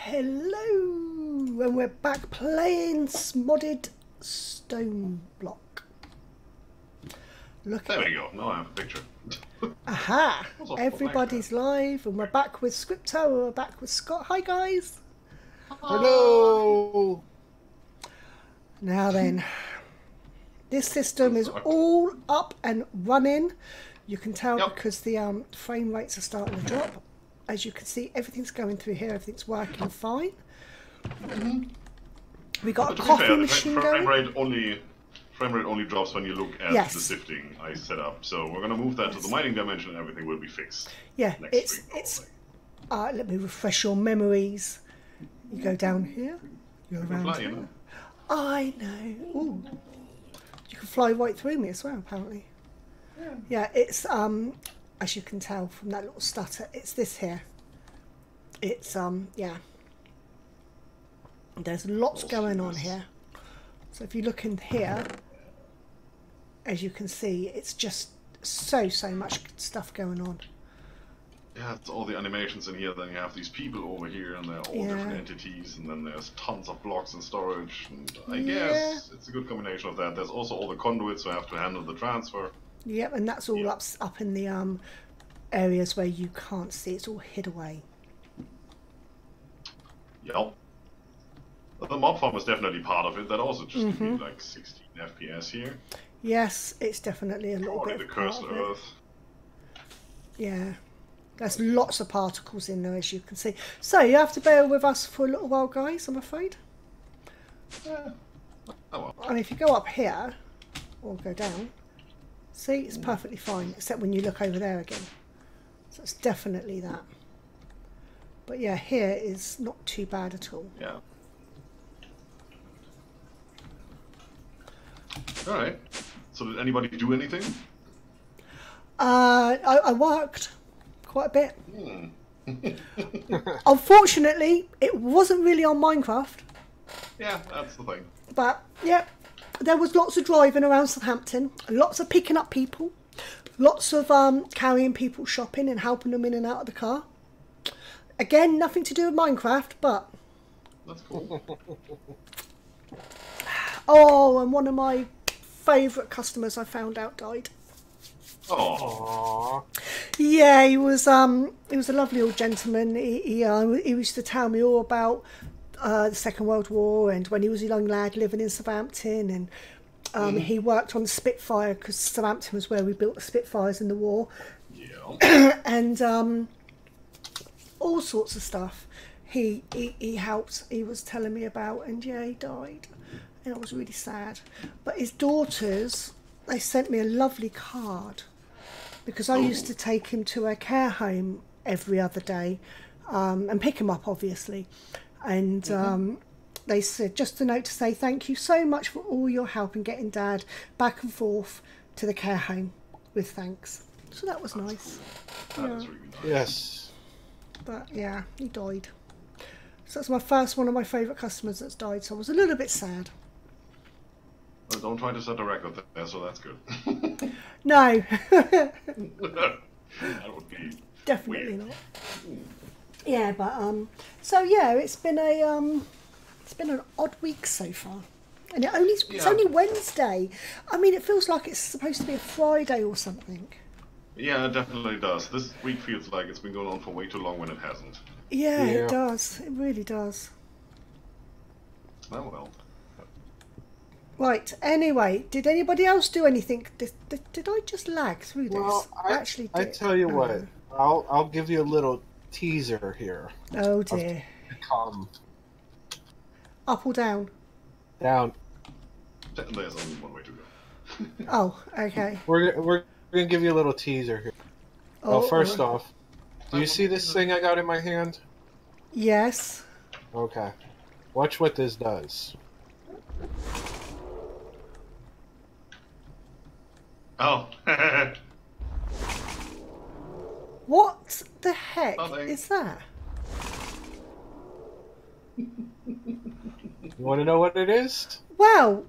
Hello, and we're back playing modded stone block. Look. There we go. Now I have a picture. Aha! Everybody's live, and we're back with Scripto. We're back with Scott. Hi, guys. Hello. Now then, this system is all up and running. You can tell because the frame rates are starting to drop. As you can see, everything's going through here. Everything's working fine. We got a coffee machine going. Frame rate only drops when you look at the sifting I set up. So we're gonna move that to the mining dimension, and everything will be fixed. Yeah, it's. Let me refresh your memories. You go down here. You're around here. Know? I know. Ooh. You can fly right through me as well, apparently. Yeah, it's as you can tell from that little stutter, it's this here. It's yeah. There's lots going on here. So if you look in here, as you can see, it's just so much stuff going on. Yeah, it's all the animations in here. Then you have these people over here, and they're all different entities. And then there's tons of blocks and storage. And I guess it's a good combination of that. There's also all the conduits who have to handle the transfer. Yep, and that's all up in the areas where you can't see. It's all hid away. Yep. The mob farm is definitely part of it. That also just gives me like 16 FPS here. Yes, it's definitely a little bit the cursed earth. Yeah. There's lots of particles in there, as you can see. So you have to bear with us for a little while, guys, I'm afraid. Oh well. I mean, if you go up here, or go down, see, it's perfectly fine, except when you look over there again. So it's definitely that. But yeah, here is not too bad at all. Yeah. Alright. So did anybody do anything? I worked quite a bit. Unfortunately, it wasn't really on Minecraft. Yeah, that's the thing. But yeah, there was lots of driving around Southampton, lots of picking up people, lots of carrying people shopping and helping them in and out of the car. Again, nothing to do with Minecraft, but that's cool. Oh, and one of my favourite customers I found out died. Oh. Yeah, he was a lovely old gentleman. He used to tell me all about the Second World War and when he was a young lad living in Southampton, and he worked on the Spitfire because Southampton was where we built the Spitfires in the war. Yeah. And all sorts of stuff. He helped. He was telling me about, and yeah, he died. And it was really sad. But his daughters, they sent me a lovely card because I used to take him to a care home every other day and pick him up, obviously. And they said, just a note to say thank you so much for all your help in getting Dad back and forth to the care home with thanks. So that was nice. That is really nice. Yes. But yeah, he died. So that's one of my favourite customers that's died, so I was a little bit sad. Well, don't try to set a record there, so that's good. No. That would be definitely weird. not. Yeah, but so yeah, it's been an odd week so far. And it's only Wednesday. I mean, it feels like it's supposed to be a Friday or something. Yeah, it definitely does. This week feels like it's been going on for way too long when it hasn't. Yeah, it does. It really does. Oh well. Right, anyway, did anybody else do anything? Did I just lag through this? Well, I actually did. I tell you what, I'll give you a little teaser here. Oh dear. Come. Up or down? Down. There's only one way to go. Oh, okay. We're gonna give you a little teaser here. Well, first off, do you see this thing I got in my hand? Yes. Okay. Watch what this does. Oh. What the heck is that? You want to know what it is? Well,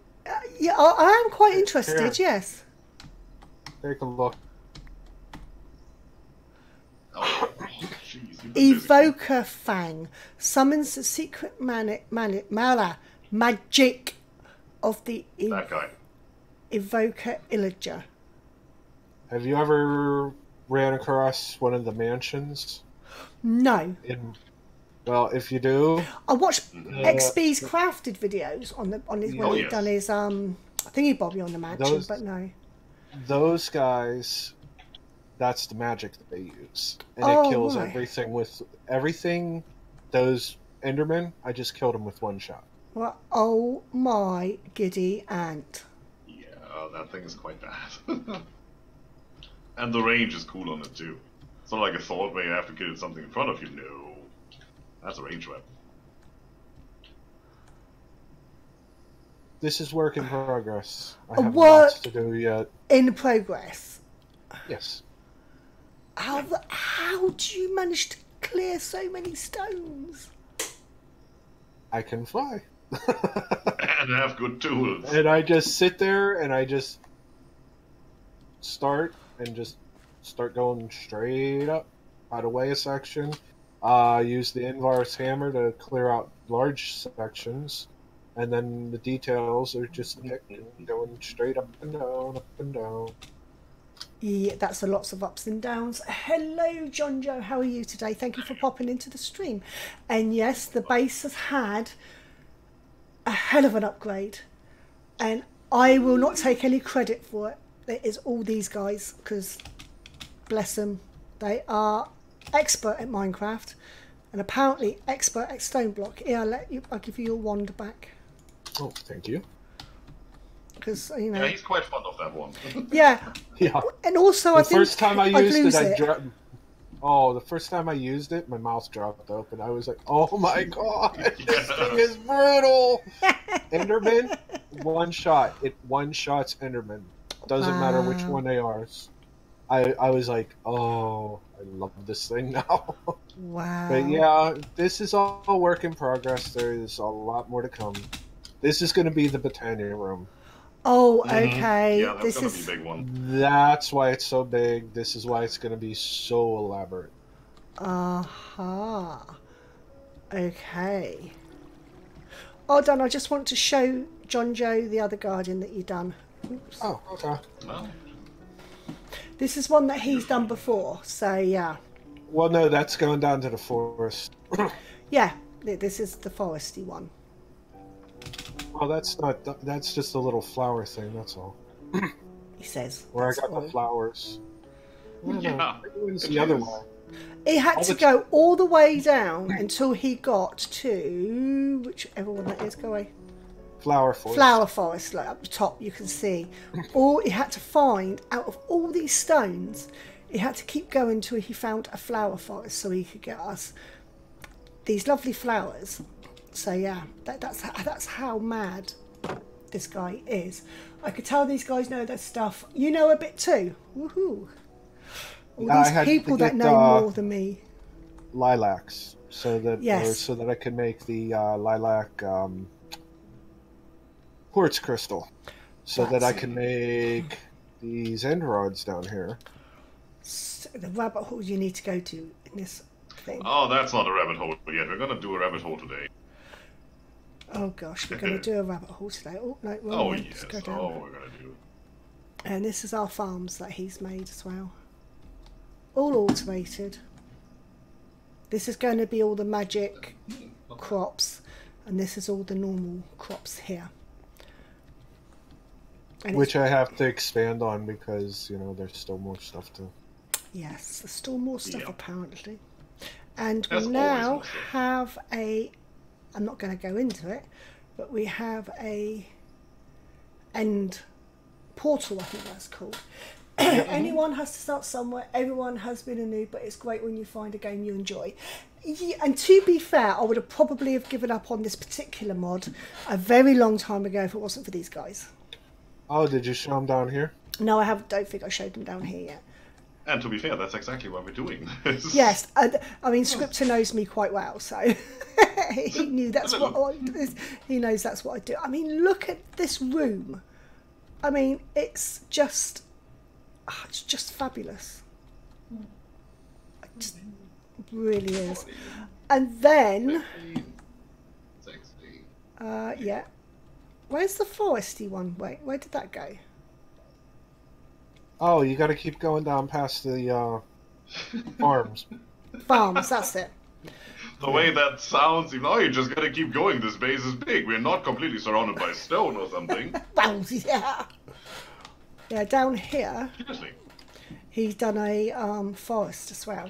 yeah, I am quite interested, yes. Take a look. Oh, jeez, you Evoker Fang summons the secret magic of the that guy. Evoker Illager. Have you ever ran across one of the mansions? No. Well, if you do, I watched XB's crafted videos on his when he'd done his thingy bobby on the mansion, but no. Those guys, that's the magic that they use, and it kills everything with everything. Those Endermen, I just killed them with one shot. Well, oh my giddy aunt. Yeah, that thing is quite bad. And the range is cool on it too. It's not like a thought where you have to kill something in front of you. No. That's a range weapon. This is work in progress. I have work lots to do yet. In progress. Yes. How do you manage to clear so many stones? I can fly. And have good tools. And I just sit there and I just start going straight up, out of way a section. Use the Invar's hammer to clear out large sections, and then the details are just going straight up and down, up and down. Yeah, that's a lots of ups and downs. Hello, John Joe. How are you today? Thank you for popping into the stream. And yes, the base has had a hell of an upgrade, and I will not take any credit for it. It is all these guys, because bless them, they are expert at Minecraft and apparently expert at stone block. Here, I'll give you your wand back. Oh, thank you. Because yeah, he's quite fond of that one. Yeah. And also, the I think first time I used it, the first time I used it, my mouth dropped open. I was like, "Oh my god, this thing is brutal!" Enderman, one shot. It one shots Enderman. Doesn't matter which one they are. I was like, oh, I love this thing now. Wow. But yeah, this is all work in progress. There is a lot more to come. This is going to be the Botania room. Oh, okay. Yeah, that's going to be a big one. That's why it's so big. This is why it's going to be so elaborate. Okay. Oh, Dan, I just want to show John Joe the other Guardian that you've done. Oops. Oh, okay. Well, this is one that he's done before, so yeah. Well, no, that's going down to the forest. Yeah, this is the foresty one. Well, that's not. That's just a little flower thing. That's all. He says. Where I got the flowers. Yeah. It's the other way. He had to go all the way down until he got to whichever one that is. Go away. Flower forest. Flower forest, like up the top, you can see. All he had to find out of all these stones, he had to keep going till he found a flower forest, so he could get us these lovely flowers. So yeah, that's how mad this guy is. I could tell these guys know their stuff. You know a bit too. Woohoo! All these people that know more than me. Lilacs, so that yes. so that I can make the lilac quartz crystal, so that I can make these end rods down here. So the rabbit hole you need to go to in this thing. Oh, that's not a rabbit hole yet. We're gonna do a rabbit hole today. Oh gosh, we're going to do a rabbit hole today. Oh no, oh yes, go down. oh we're gonna do. And this is our farms that he's made as well. All automated. This is going to be all the magic crops, and this is all the normal crops here. And which I have to expand on because, you know, there's still more stuff to... Yes, there's still more stuff apparently. And we now have a... I'm not going to go into it, but we have a end portal, I think that's called. Anyone has to start somewhere. Everyone has been a noob, but it's great when you find a game you enjoy. Yeah, and to be fair, I would have probably have given up on this particular mod a very long time ago if it wasn't for these guys. Oh, did you show them down here? No, I don't think I showed them down here yet. And to be fair, that's exactly what we're doing. Yes, I mean, Scripter knows me quite well, so he knew that's what he knows that's what I do. I mean, look at this room. I mean, it's just fabulous. It really is. And then, 16. yeah. Where's the foresty one? Wait, where did that go? Oh, you got to keep going down past the farms. Farms, that's it. The way that sounds, even you just gotta keep going. This base is big. We're not completely surrounded by stone or something. Yeah. Yeah, down here, Seriously. he's done a forest as well.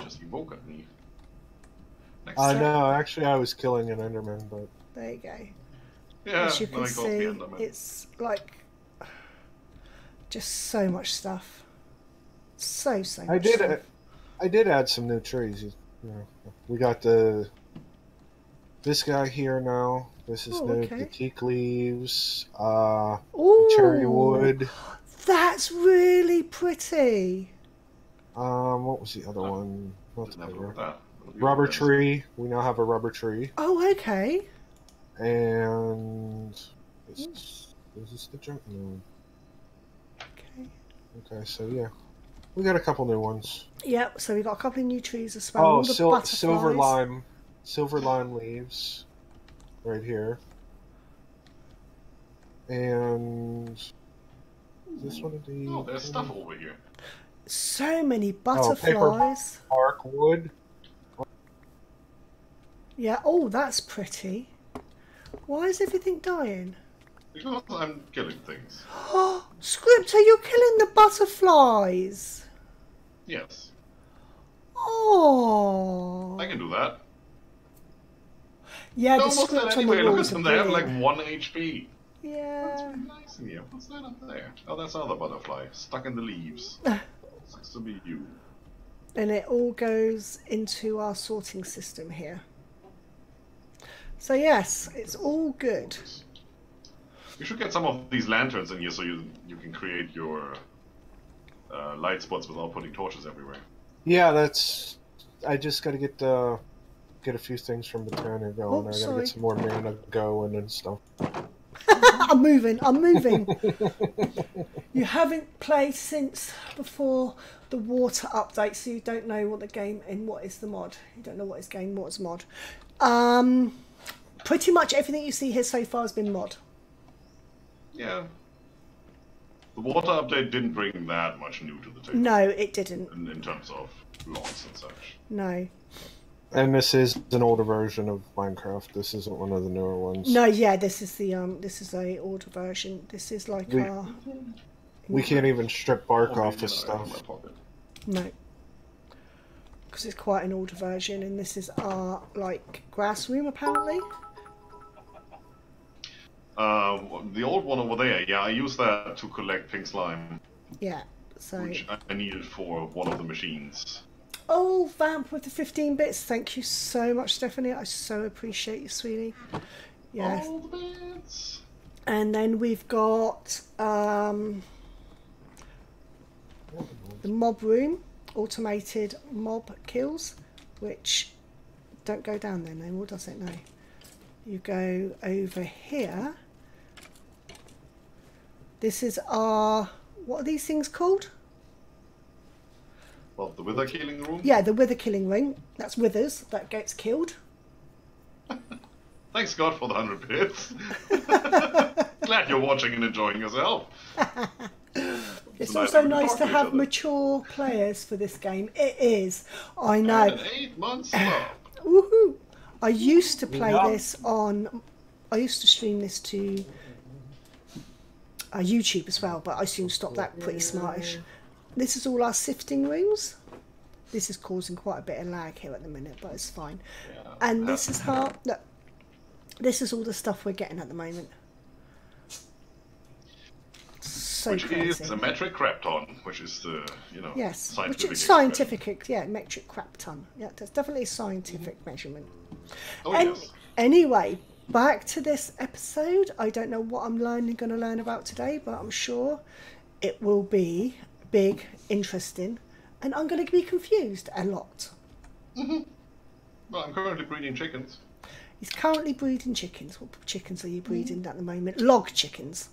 Just evoke at me. No, actually I was killing an Enderman, but... There you go. Yeah, As you can see, it's like just so much stuff. So much stuff. I did add some new trees. You know, we got this guy here now. This is new. Okay. The teak leaves, Ooh, cherry wood. That's really pretty. What was the other one? That. Rubber tree. We now have a rubber tree. Oh, okay. And is this the junk? No. Okay. Okay, so yeah, we got a couple new ones. Yep. So we got a couple of new trees as well. Oh, silver lime leaves, right here. And is this one of the? Oh, there's stuff over here. So many butterflies. Bark wood. Yeah. Oh, that's pretty. Why is everything dying? Because I'm killing things. Oh, Scripter, you're killing the butterflies. Yes. Oh. I can do that. Yeah, the Almost script that on the anyway. Look walls at them. are They have like brilliant. 1 HP. Yeah. That's really nice in here. What's that up there? Oh, that's another butterfly stuck in the leaves. Sucks to be you. And it all goes into our sorting system here. So yes, it's all good. You should get some of these lanterns in here so you can create your light spots without putting torches everywhere. Yeah, that's. I just got to get a few things from the banner going. I got to get some more mana going and stuff. I'm moving. You haven't played since before the water update, so you don't know what the game and what is the mod. You don't know what is game, what is mod. Pretty much everything you see here so far has been mod. Yeah. The water update didn't bring that much new to the table. No, it didn't. In terms of logs and such. No. And this is an older version of Minecraft. This isn't one of the newer ones. No, yeah, this is the this is a older version. This is like we can't even strip bark off this stuff. No. Because it's quite an older version, and this is our like grass room apparently. The old one over there, yeah, I used that to collect pink slime. Yeah, so... Which I needed for one of the machines. Oh, Vamp with the 15 bits. Thank you so much, Stephanie. I so appreciate you, sweetie. Yes. All the bits. And then we've got the mob room, automated mob kills, which don't go down there no more, does it? No. You go over here. This is our... What are these things called? Well, the wither killing room? Yeah, the wither killing ring. That's withers that gets killed. Thanks God for the 100 bits. Glad you're watching and enjoying yourself. It's also nice to have mature players for this game. It is. I know. And an 8 months up. Woohoo! I used to play this on... I used to stream this to YouTube as well, but I soon stopped that pretty smartish. This is all our sifting rooms. This is causing quite a bit of lag here at the minute, but it's fine. Yeah, and this is how... Look, this is all the stuff we're getting at the moment. So which crazy. is a metric crap ton, which is the, yes, scientific which is scientific, yeah, metric crap ton. Yeah, that's definitely a scientific measurement. Oh, yes. Anyway, back to this episode. I don't know what I'm going to learn about today, but I'm sure it will be big, interesting, and I'm going to be confused a lot. Mm-hmm. Well, I'm currently breeding chickens. He's currently breeding chickens. What chickens are you breeding at the moment? Log chickens.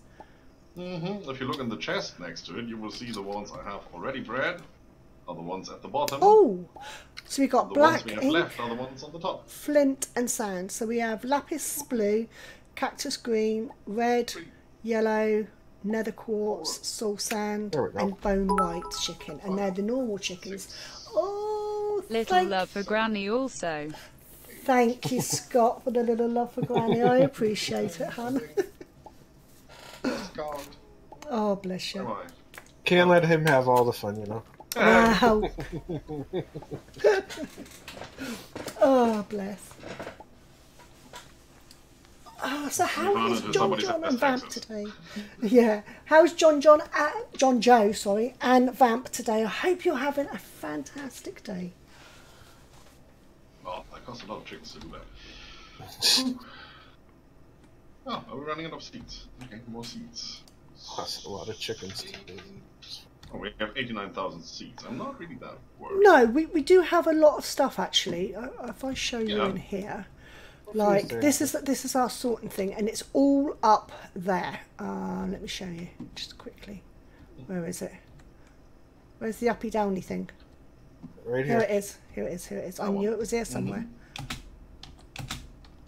Mm-hmm. If you look in the chest next to it, you will see the ones I have already bred. are the ones at the bottom. Oh, so we got The black ones we have ink, left are the ones on the top. flint and sand. So we have lapis blue, cactus green, red, yellow, nether quartz, soul sand, and bone white chicken. And they're the normal chickens. Oh, little love for Granny also. Thank you, Scott, for the little love for Granny. I appreciate it, hon. Oh, bless you. Can't let him have all the fun, you know. Wow. Oh, bless. Oh, so how is John and Vamp today? Yeah. How's John Joe, sorry, and Vamp today? I hope you're having a fantastic day. Well, that costs a lot of chickens to do that. Oh, are we running out of seeds? Okay, more seeds. Costs a lot of chickens to do. Oh, we have 89,000 seeds. I'm not really that worried. No, we do have a lot of stuff actually. If I show you in here, like this is our sorting thing, and it's all up there. Let me show you just quickly. Where is it? Where's the uppy downy thing? Right here. Here it is. Here it is. Here it is. I knew it was here somewhere.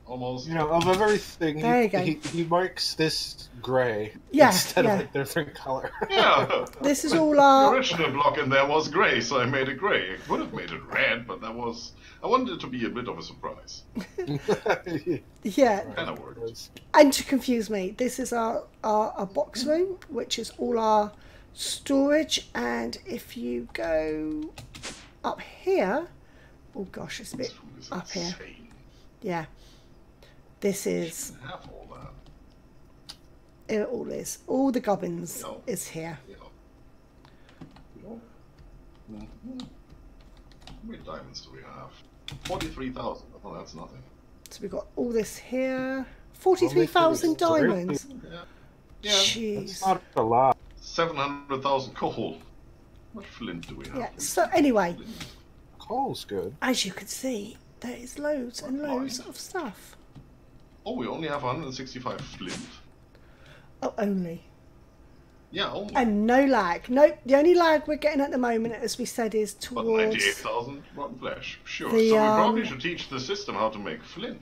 Almost. You know, of everything, there you go. He marks this grey instead of a different color. Yeah. This is all our... The original block in there was grey, so I made it grey. I would have made it red, but that was... I wanted it to be a bit of a surprise. Yeah. Kind of worked. And to confuse me, this is our box room, which is all our storage. And if you go up here... Oh gosh, it's a bit up here. Yeah. This is... Have all that. It all is. All the gubbins is here. How many diamonds do we have? 43,000. Oh, that's nothing. So we've got all this here. 43,000 diamonds. Yeah. Jeez. That's not a lot. 700,000 coal. What flint do we have? Yeah. So anyway, coal's good. As you can see, there is loads and loads of stuff. Oh, we only have 165 flint. Oh, only. Yeah, only. And no lag. Nope. The only lag we're getting at the moment, as we said, is towards... But 98,000 rotten flesh. Sure. So we probably should teach the system how to make flint.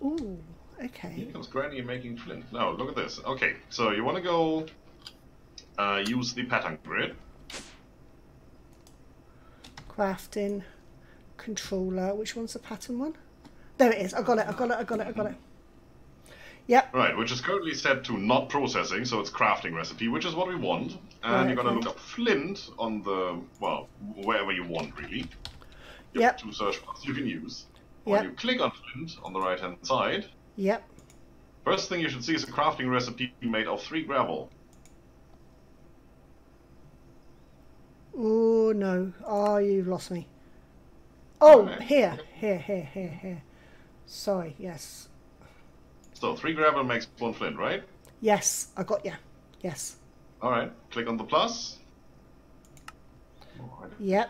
Ooh, okay. Here comes Granny making flint. Now, look at this. Okay, so you want to go use the pattern grid. Crafting. Controller. Which one's the pattern one? There it is. I got it. Yep. Right, which is currently set to not processing, so it's crafting recipe, which is what we want. And you're gonna look up flint on the, well, wherever you want, really. You have 2 search bars you can use. When you click on flint on the right-hand side, first thing you should see is a crafting recipe made of 3 gravel. Oh, no. Oh, you've lost me. Oh, here. Sorry, yes. So 3 gravel makes 1 flint, right? Yes, I got you. Yes. Alright, click on the plus. Yep.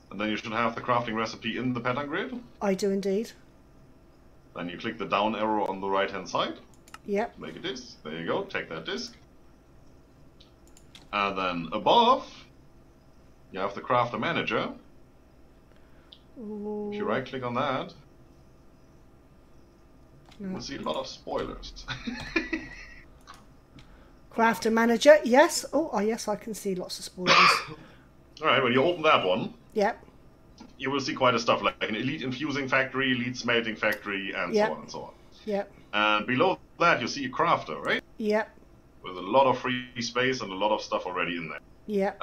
And then you should have the crafting recipe in the pattern grid. I do indeed. Then you click the down arrow on the right hand side. Yep. Make a disc. There you go, take that disc. And then above, you have the crafter manager. Ooh. If you right click on that, we'll see a lot of spoilers. Crafter manager, yes. Oh, yes, I can see lots of spoilers. Alright, when you open that one, yep, you will see quite a stuff, like an elite infusing factory, elite smelting factory, and so on and so on. Yep. And below that you see a crafter, right? Yep. With a lot of free space and a lot of stuff already in there. Yep.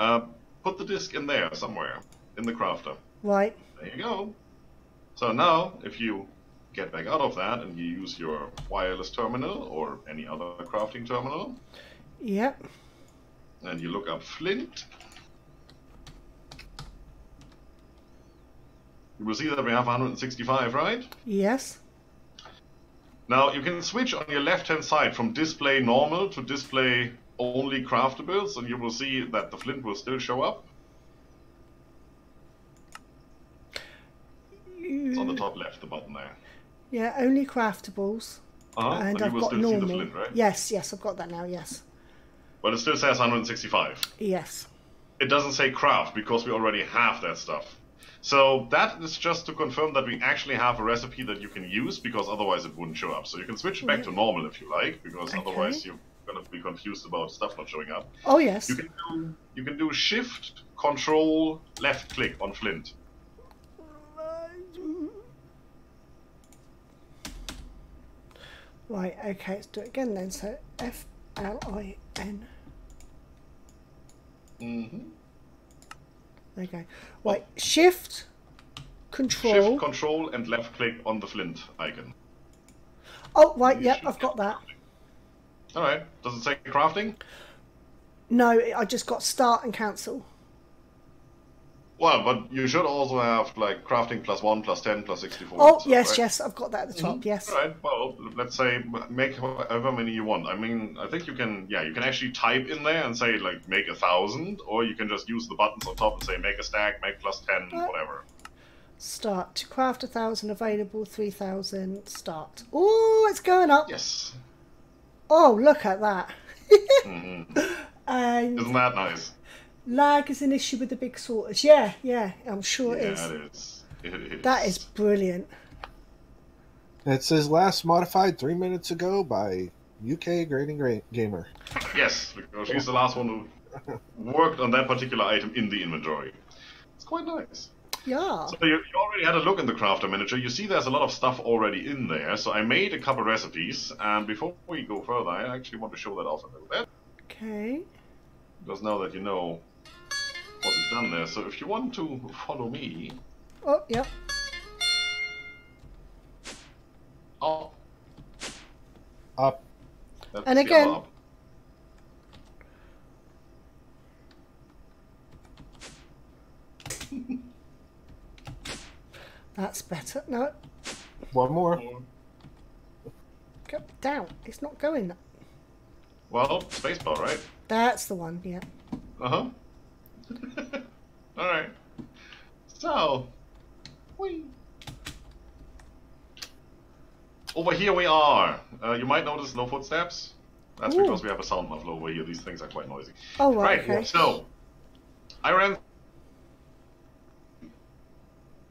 Put the disc in there somewhere, in the crafter. Right. There you go. So now, if you get back out of that and you use your wireless terminal or any other crafting terminal. Yep. And you look up flint. You will see that we have 165, right? Yes. Now you can switch on your left hand side from display normal to display only craftables, and you will see that the flint will still show up. It's on the top left, the button there. Yeah, only craftables. And I've got normal. See the flint, right? Yes, I've got that now, yes. But it still says 165. Yes. it doesn't say craft because we already have that stuff. So that is just to confirm that we actually have a recipe that you can use, because otherwise it wouldn't show up. So you can switch back to normal if you like, because otherwise you're going to be confused about stuff not showing up. Oh yes. You can do Shift, Control, left click on Flint. Right, okay, let's do it again then. So F-L-I-N. Mm-hmm. There you go. Right, Shift, Control. Shift, Control, and left click on the Flint icon. Oh, right, yep, I've got that. Alright, does it say crafting? No, I just got start and cancel. Well, but you should also have like crafting +1, +10, +64. Oh, so, yes, right? yes, I've got that at the top, yes. Alright, well, let's say make however many you want. I mean, I think you can, yeah, you can actually type in there and say like make 1,000, or you can just use the buttons on top and say make a stack, make +10, whatever. Start. To craft 1,000, available 3,000, start. Oh, it's going up. Yes. Oh, look at that. And Isn't that nice? lag is an issue with the big sorters. Yeah, yeah, I'm sure it is. Yeah, it is. It is. That is brilliant. It says last modified 3 minutes ago by ukGrannyGamer. Yes, because she's the last one who worked on that particular item in the inventory. It's quite nice. Yeah. So you already had a look in the crafter manager. You see there's a lot of stuff already in there. So I made a couple recipes, and before we go further, I actually want to show that off a little bit. Okay. Because now that you know what we've done there, so if you want to follow me... Oh, yep. Oh. Up. That's And the again. other up. That's better. No, One more. go down. It's not going. Well, spacebar, right? That's the one, yeah. Uh-huh. Alright. So, whee. Over here we are. You might notice no footsteps. That's because we have a sound muffler over here. These things are quite noisy. Oh, right, Right, okay. so, I ran...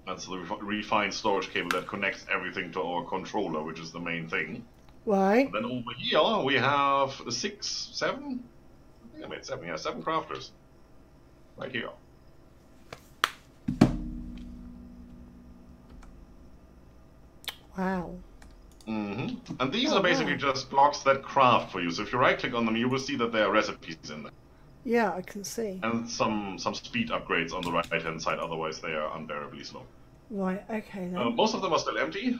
That's the refined storage cable that connects everything to our controller, which is the main thing. Right. Then over here we have 6, 7? I think I made 7, yeah, 7 crafters. Right here. Wow. Mm-hmm. And these Oh, are basically wow. just blocks that craft for you. So if you right click on them, you will see that there are recipes in there. Yeah, I can see. And some speed upgrades on the right hand side, otherwise they are unbearably slow. Right, okay then. Most of them are still empty.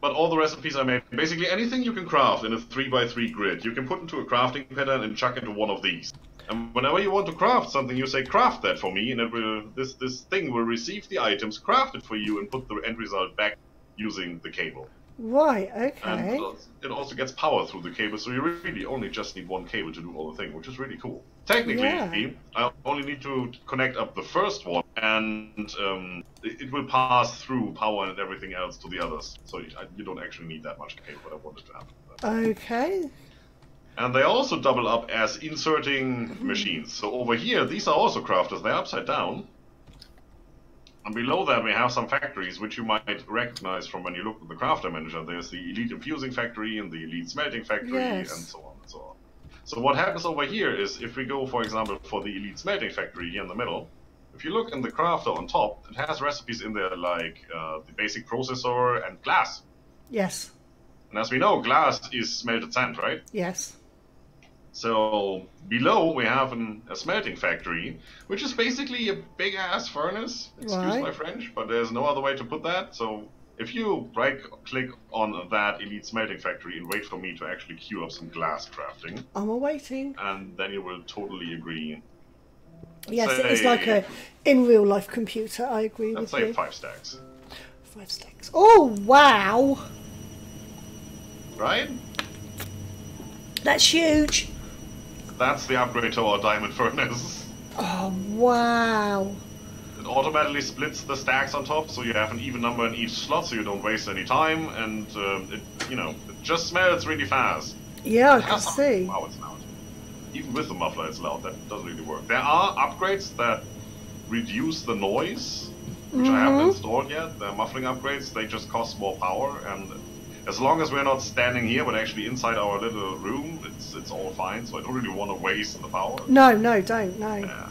But all the recipes I made, basically anything you can craft in a 3x3 grid, you can put into a crafting pattern and chuck into one of these. And whenever you want to craft something, you say craft that for me, and it will this thing will receive the items, craft it for you, and put the end result back using the cable. Right, And okay. it also gets power through the cable, so you really only just need one cable to do all the thing, which is really cool. Technically, Yeah. I only need to connect up the first one, and it will pass through power and everything else to the others. So you don't actually need that much cable, but I wanted to have it. Okay. And they also double up as inserting machines. So over here, these are also crafters. They're upside down. And below that we have some factories which you might recognize from when you look at the crafter manager. There's the elite infusing factory and the elite smelting factory Yes. and so on and so on. So what happens over here is if we go, for example, for the elite smelting factory here in the middle, if you look in the crafter on top, it has recipes in there like the basic processor and glass. Yes. And as we know, glass is smelted sand, right? Yes. So below we have a smelting factory, which is basically a big ass furnace. Excuse Right. my French, but there's no other way to put that. So if you right click on that elite smelting factory and wait for me to actually queue up some glass crafting, I'm awaiting. and then you will totally agree. Yes, it is say- like a in real life computer. I agree Let's with say you. 5 stacks, 5 stacks. Oh wow, right? that's huge. That's the upgrade to our diamond furnace. Oh wow. It automatically splits the stacks on top, so you have an even number in each slot, so you don't waste any time, and it just smells really fast. Yeah, I It can has some- see. Wow, it's loud. even with the muffler it's loud. That doesn't really work. There are upgrades that reduce the noise, which I haven't installed yet. The muffling upgrades, they just cost more power, and as long as we're not standing here but actually inside our little room, it's all fine. So I don't really want to waste the power. No, don't. No. Yeah.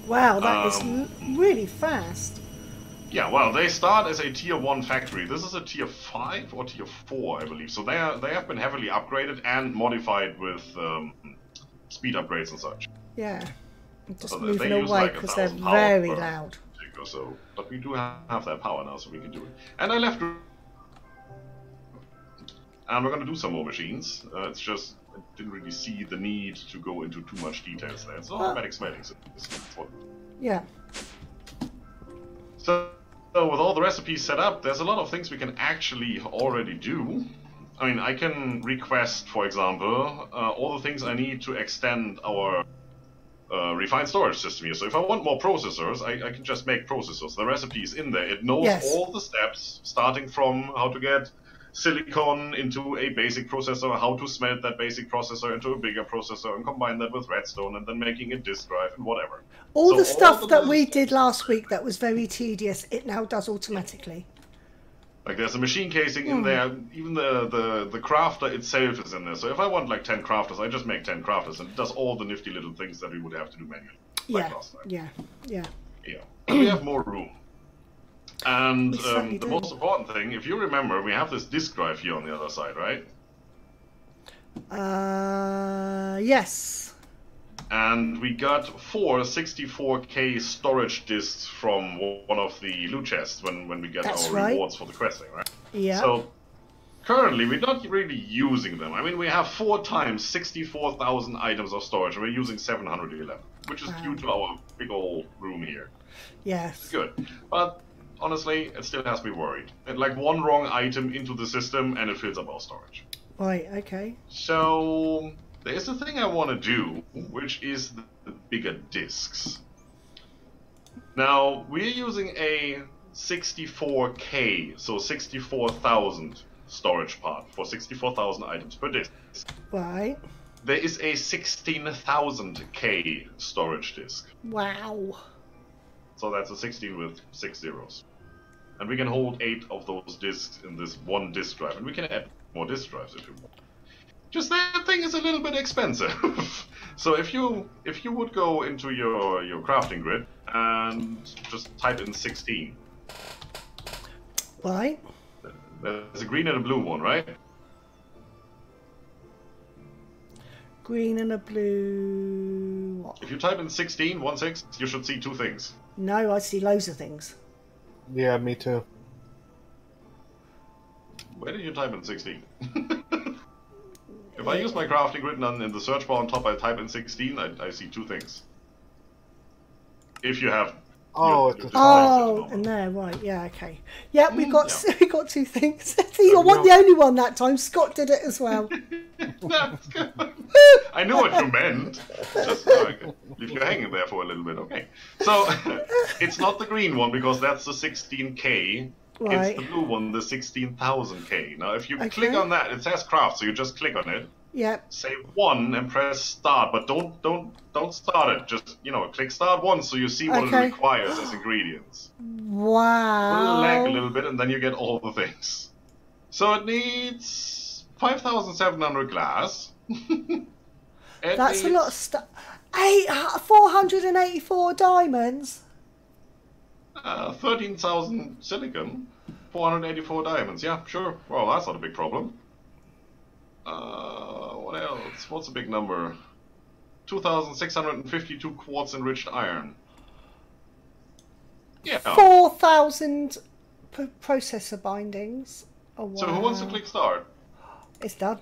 Wow, that is really fast. Yeah, well, they start as a tier 1 factory. This is a tier 5 or tier 4, I believe. So they have been heavily upgraded and modified with speed upgrades and such. Yeah. Just so moving away because they're very loud. So, but we do have that power now, so we can do it. And I left. And we're going to do some more machines. It's just I didn't really see the need to go into too much details there. It's automatic smelting. Yeah. So with all the recipes set up, there's a lot of things we can actually already do. I mean, I can request, for example, all the things I need to extend our refined storage system here. So if I want more processors, I can just make processors. The recipe is in there. It knows all the steps, starting from how to get silicon into a basic processor, how to smelt that basic processor into a bigger processor, and combine that with redstone, and then making a disk drive and whatever. All the stuff that we did last week that was very tedious, it now does automatically. Like there's a machine casing in there, even the crafter itself is in there. So if I want like 10 crafters, I just make 10 crafters, and it does all the nifty little things that we would have to do manually. Like last time. Yeah. And we have more room. And the most important thing, if you remember, we have this disk drive here on the other side, right? Yes. And we got 4 64K storage disks from one of the loot chests when we get our rewards for the questing, right? Yeah. So currently we're not really using them. I mean, we have 4 times 64,000 items of storage, and we're using 711, which is due to our big old room here. Yes. It's good. But honestly, it still has me worried. Like one wrong item into the system and it fills up our storage. Right, okay. So there's a thing I want to do, which is the bigger disks. Now, we're using a 64K, so 64,000 storage part for 64,000 items per disk. Right. There is a 16,000K storage disk. Wow. So that's a 16 with 6 zeros. And we can hold 8 of those disks in this one disk drive, and we can add more disk drives if you want. Just that thing is a little bit expensive. So if you would go into your crafting grid and just type in 16. Right. There's a green and a blue one, right? Green and a blue... What? If you type in 16, 16, you should see 2 things. No, I see loads of things. Yeah, me too. Where did you type in 16? If I use my crafting grid and in the search bar on top I type in 16, I see 2 things. If you have... and there, right, yeah, okay. Yeah, we got 2 things. You're the only one that time. Scott did it as well. That's good. I know what you meant. Just leave you hanging there for a little bit, okay. So, it's not the green one because that's the 16K. Right. It's the blue one, the 16,000K. Now, if you click on that, it says craft, so you just click on it. Yep. Say 1 and press start, but don't start it. Just click start once so you see what it requires as ingredients. Wow. It'll lag a little bit, and then you get all the things. So it needs 5,700 glass. That's a lot of stuff. 484 diamonds. 13,000 silicon, 484 diamonds. Yeah, sure. Well, that's not a big problem. What else? What's a big number? 2,652 quartz enriched iron. Yeah. 4,000 processor bindings. Oh, wow. So who wants to click start? It's done.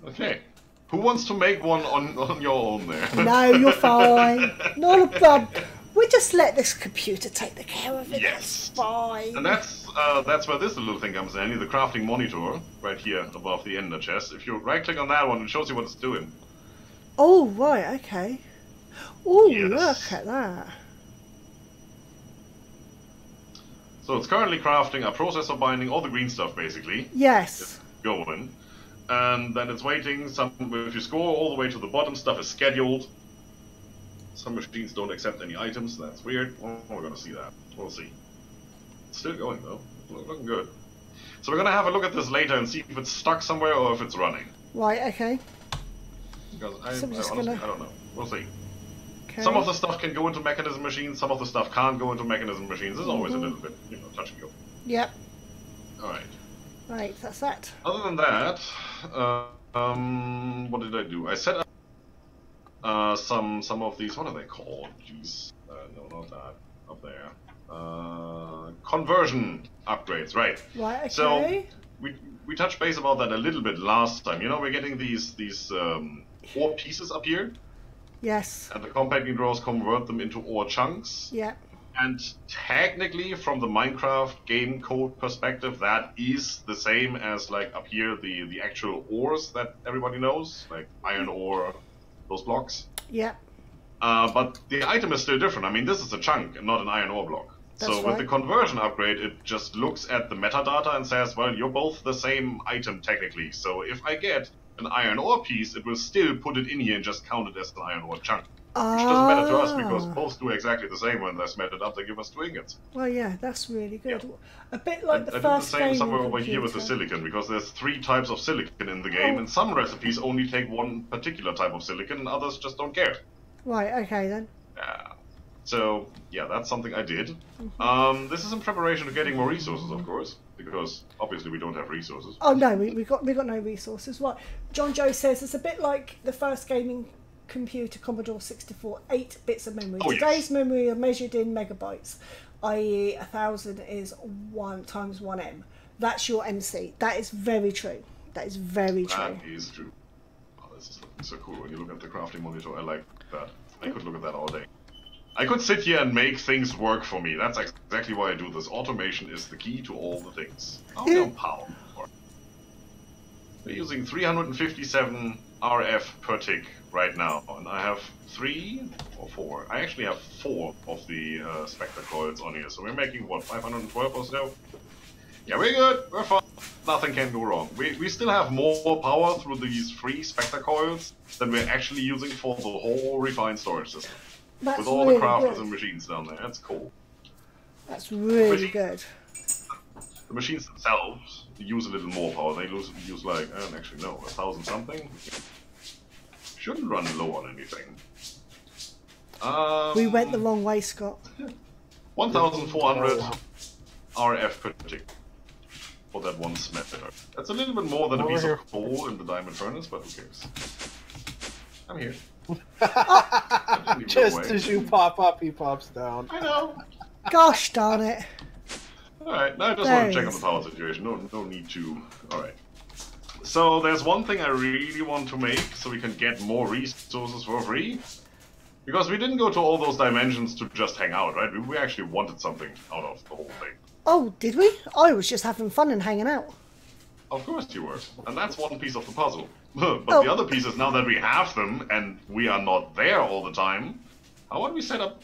Okay. Who wants to make one on your own there? No, you're fine. Not a problem. We just let this computer take the care of it. Yes. That's fine. And that's where this little thing comes in. The crafting monitor right here above the ender chest. If you right click on that one, it shows you what it's doing. Oh, right, okay. Oh, yes. Look at that. So it's currently crafting a processor binding, all the green stuff basically. Yes. It's going. and then it's waiting. If you score all the way to the bottom, stuff is scheduled. Some machines don't accept any items. That's weird. Well, we're gonna see that. We'll see. It's still going though. Looking good. So we're gonna have a look at this later and see if it's stuck somewhere or if it's running. Right. Okay. Because I honestly, I don't know. We'll see. Okay. Some of the stuff can go into mechanism machines. Some of the stuff can't go into mechanism machines. There's always a little bit, touch and go. Yep. All right. Right. That's that. Other than that, what did I do? I set up some of these. What are they called? Jeez. No, not that. Up there. Conversion upgrades. Right. Right. Okay. So we touched base about that a little bit last time. We're getting these ore pieces up here. Yes. And the compacting drawers convert them into ore chunks. Yeah. And technically, from the Minecraft game code perspective, that is the same as, like, up here, the actual ores that everybody knows, like iron ore, those blocks. Yeah. But the item is still different. I mean, this is a chunk and not an iron ore block. That's so with the conversion upgrade, it just looks at the metadata and says, well, you're both the same item technically. So if I get an iron ore piece, it will still put it in here and just count it as an iron ore chunk. Which doesn't matter to us because both do exactly the same. When they're smelted up, they give us 2 ingots. Well, yeah, that's really good. Yeah. A bit like the I first did the same game somewhere on over here with the computer. silicon, because there's 3 types of silicon in the game, and some recipes only take one particular type of silicon, and others just don't care. Right. Okay then. So yeah, that's something I did. This is in preparation to getting more resources, of course, because obviously we don't have resources. Oh no, we got no resources. Right. John Joe says it's a bit like the first gaming computer, Commodore 64, 8 bits of memory. Oh, yes. Today's memory are measured in megabytes, i.e. 1,000 is 1 times 1M. That's your MC. That is very true. That is very true. That is true. Oh, this is looking so cool when you look at the crafting monitor. I like that. I could look at that all day. I could sit here and make things work for me. That's exactly why I do this. Automation is the key to all the things. Oh, no power. We're using 357 RF per tick right now, and I have 3 or 4. I actually have 4 of the Spectre coils on here, so we're making, what, 512 or so? Yeah, we're good, we're fine. Nothing can go wrong. We still have more power through these free Spectre coils than we're actually using for the whole refined storage system. That's with all really the crafters good. and machines down there. That's cool. That's really good. The machines themselves use a little more power. They use like, I don't actually know, 1,000 something? Shouldn't run low on anything. We went the wrong way, Scott. 1,400 RF per tick for that one smelter. That's a little bit more than a piece of coal in the diamond furnace, but who cares? I'm here. Just as you pop up, he pops down. I know. Gosh darn it. Alright, now I just want to check on the power situation. No need to. Alright. So there's one thing I really want to make so we can get more resources for free. Because we didn't go to all those dimensions to just hang out, right? We actually wanted something out of the whole thing. Oh, did we? I was just having fun and hanging out. Of course you were. And that's one piece of the puzzle. But the other piece is now that we have them and we are not there all the time, how about we set up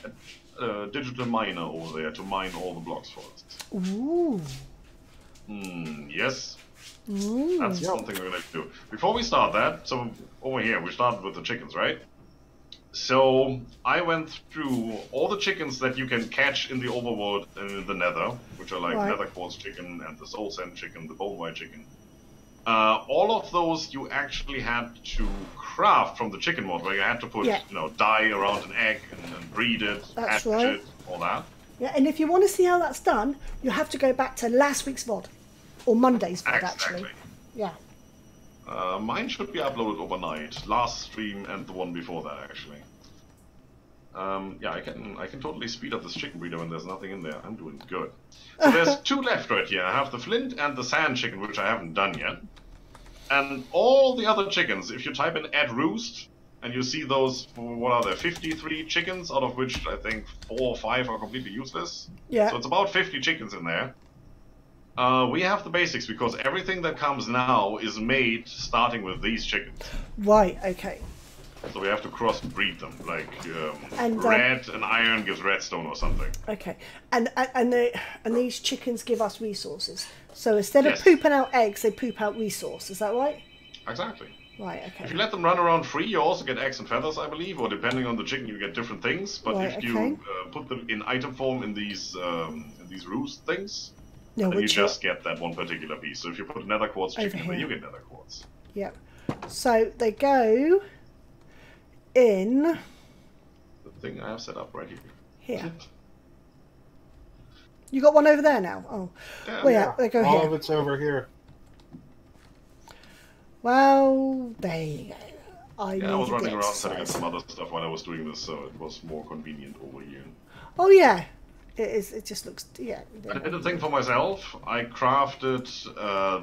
a digital miner over there to mine all the blocks for us? Ooh. Yes. Ooh. That's something we're going to do. Before we start that, so over here, we started with the chickens, right? So I went through all the chickens that you can catch in the overworld and in the nether, which are like nether quartz chicken and the soul sand chicken, the bone white chicken. All of those you actually had to craft from the chicken mod, where you had to put, dye around an egg and breed it, hatch it, all that. Yeah, and if you want to see how that's done, you have to go back to last week's VoD, or Monday's VoD actually. Yeah. Mine should be uploaded overnight. Last stream and the one before that, actually. Yeah, I can totally speed up this chicken breeder when there's nothing in there. I'm doing good. So there's 2 left right here. I have the flint and the sand chicken, which I haven't done yet. And all the other chickens, if you type in add roost, and you see those, what are there, 53 chickens, out of which I think 4 or 5 are completely useless. Yeah. So it's about 50 chickens in there. We have the basics, because everything that comes now is made starting with these chickens. Right, okay. So we have to cross-breed them, like red and iron gives redstone or something. Okay, and these chickens give us resources. So instead of pooping out eggs, they poop out resources. Is that right? Exactly. Right, okay. If you let them run around free, you also get eggs and feathers, I believe, or depending on the chicken, you get different things. But right, if you put them in item form in these roost things, no, then you just get that one particular piece. So if you put nether quartz chicken in there, you get nether quartz. Yep. So they go in... The thing I have set up right here. Here. You got one over there now? Oh. Yeah, well, yeah, they go all here. of it's over here. Well, there you go. I was running around setting up some other stuff while I was doing this, so it was more convenient over here. Oh yeah, it is. It just looks. Yeah. I did a thing for myself. I crafted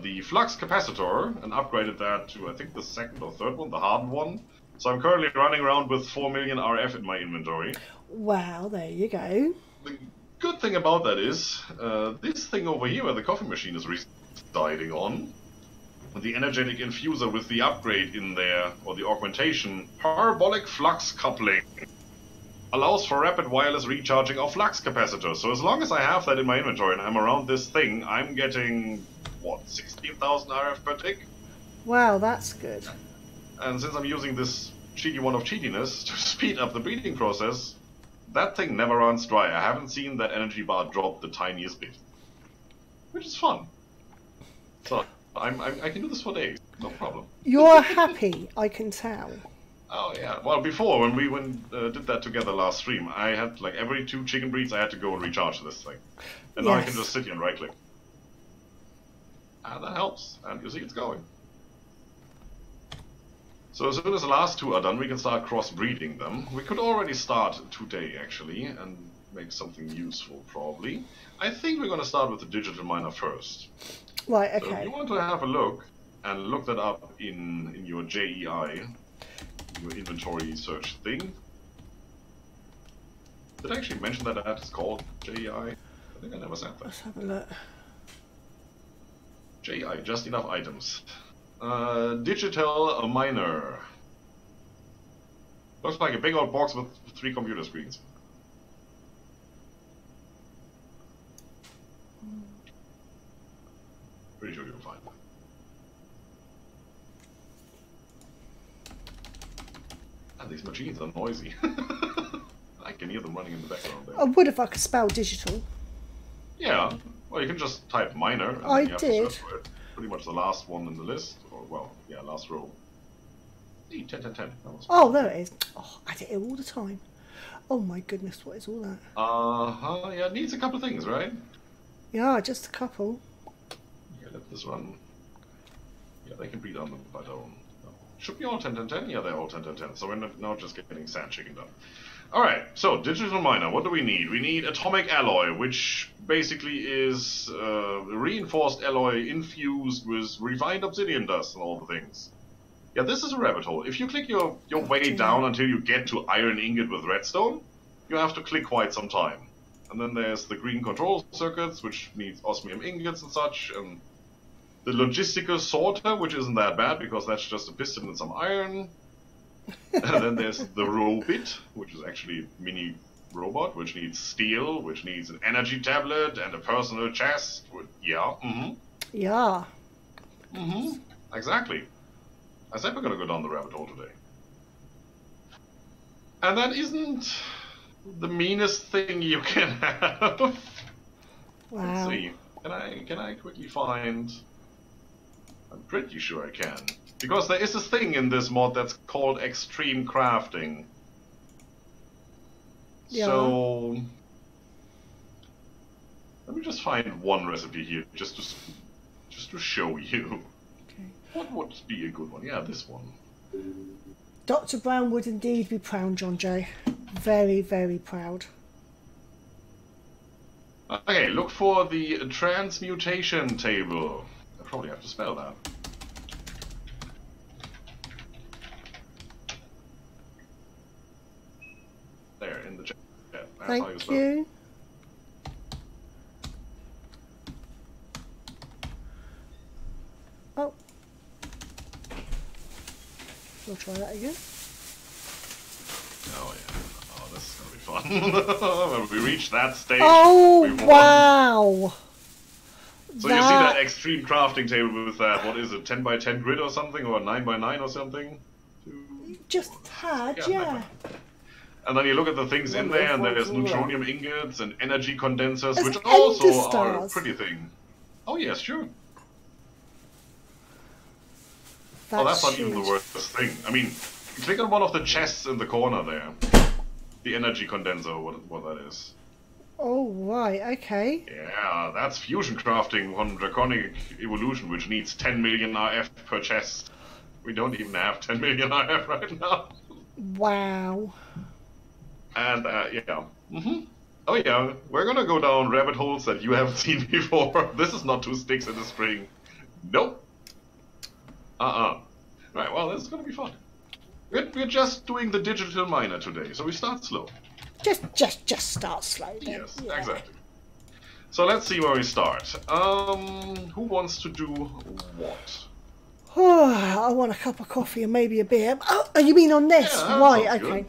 the flux capacitor and upgraded that to I think the second or third one, the hardened one. So I'm currently running around with 4 million RF in my inventory. Wow, there you go. The good thing about that is this thing over here, where the coffee machine is residing on. The energetic infuser with the upgrade in there, or the augmentation, parabolic flux coupling, allows for rapid wireless recharging of flux capacitors. So as long as I have that in my inventory and I'm around this thing, I'm getting, what, 16,000 RF per tick? Wow, that's good. And since I'm using this cheeky one of cheatiness to speed up the breeding process, that thing never runs dry. I haven't seen that energy bar drop the tiniest bit. Which is fun. So... I can do this for days, no problem. You're happy, I can tell. Oh yeah, well before, when we did that together last stream, I had like every 2 chicken breeds I had to go and recharge this thing. And now I can just sit here and right click. And that helps, and you see it's going. So as soon as the last 2 are done, we can start cross-breeding them. We could already start today actually, and make something useful probably. I think we're going to start with the digital miner first. Right, okay. So if you want to have a look, and look that up in your JEI, your inventory search thing. Did I actually mention that it's called JEI? I think I never said that. Let's have a look. JEI, just enough items. Digital miner. Looks like a big old box with 3 computer screens. Pretty sure you'll find one. And these machines are noisy. I can hear them running in the background there. I would if I could spell digital. Yeah, well you can just type miner and I then you have did. to search for it. Pretty much the last one in the list, or well, yeah, last row. 10, 10, 10. Oh, there it is. Oh, I do it all the time. Oh my goodness, what is all that? Yeah, it needs a couple of things, right? Yeah, just a couple. Yeah, let this run. Yeah, they can breed on them by their own. Should be all 10, 10, 10? Yeah, they're all 10, 10, 10. So we're now just getting sand chicken done. Alright, so digital miner, what do we need? We need atomic alloy, which basically is reinforced alloy infused with refined obsidian dust and all the things. Yeah, this is a rabbit hole. If you click your way down until you get to iron ingot with redstone, you have to click quite some time. And then there's the green control circuits, which needs osmium ingots and such, and the logistical sorter, which isn't that bad because that's just a piston and some iron. And then there's the robot, which is actually a mini robot, which needs steel, which needs an energy tablet and a personal chest. Yeah, Yeah. Exactly. I said we're gonna go down the rabbit hole today. And that isn't the meanest thing you can have. Wow. Let's see. Can I quickly find... I'm pretty sure I can. Because there is this thing in this mod that's called extreme crafting. Yeah. So... let me just find one recipe here, just to show you. Okay. What would be a good one? Yeah, this one. Dr. Brown would indeed be proud, John Jay. Very, very proud. Okay, look for the transmutation table. I probably have to spell that. There, in the chat. That's how you Thank spell it. you. Oh. We'll try that again. Oh yeah. Oh, this is gonna be fun. When we reach that stage, Oh, we've won. wow. So you see that extreme crafting table with that, what is it, 10 by 10 grid or something, or 9 by 9 or something? Just a tad, yeah. And then you look at the things in there, and there's neutronium ingots and energy condensers, There's which also stars. are a pretty thing. Oh yes, sure. That's not even the worst thing. I mean, click on one of the chests in the corner there. The energy condenser, what that is. Oh, right, okay. Yeah, that's fusion crafting on Draconic Evolution, which needs 10 million RF per chest. We don't even have 10 million RF right now. Wow. And, yeah. Oh yeah, we're gonna go down rabbit holes that you haven't seen before. This is not 2 sticks in a string. Nope. Right, well, this is gonna be fun. We're just doing the digital miner today, so we start slow. Just start slow then. Yes, yeah. Exactly. So let's see where we start. Who wants to do what? Oh, I want a cup of coffee and maybe a beer. Oh, you mean on this? Yeah, right, okay.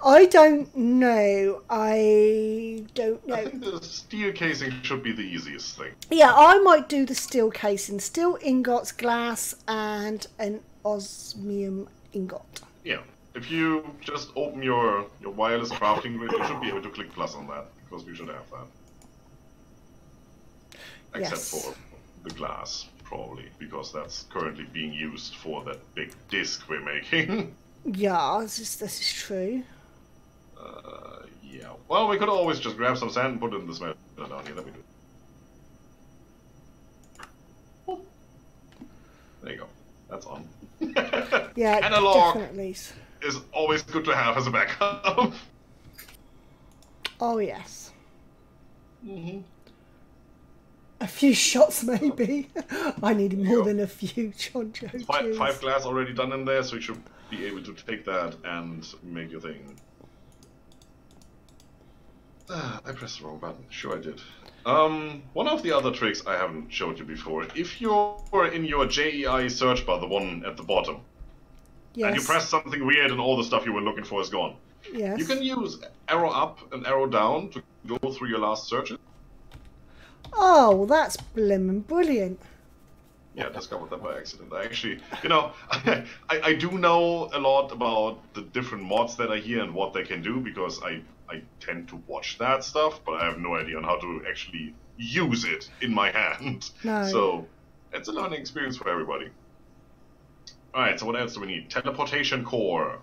I don't know. I think the steel casing should be the easiest thing. Yeah, I might do the steel casing. Steel ingots, glass, and an osmium ingot. Yeah. If you just open your wireless crafting grid, you should be able to click plus on that, because we should have that. Except for the glass, probably, because that's currently being used for that big disc we're making. Yeah, this is true. Yeah. Well, we could always just grab some sand and put it in the smelter down here. Let me do it. There you go. That's on. Yeah, Analog definitely is always good to have as a backup. Oh yes. A few shots maybe. I needed more than a few, John Joe. 5 glass already done in there, so you should be able to take that and make your thing. I pressed the wrong button. Sure I did. One of the other tricks I haven't showed you before. If you're in your JEI search bar, the one at the bottom, and you press something weird and all the stuff you were looking for is gone. Yes. You can use arrow up and arrow down to go through your last searches. Oh, that's blimmin' brilliant. Yeah, I discovered that by accident. I actually, you know, I do know a lot about the different mods that are here and what they can do, because I tend to watch that stuff, but I have no idea on how to actually use it in my hand. No. So, it's a learning experience for everybody. Alright, so what else do we need? Teleportation core.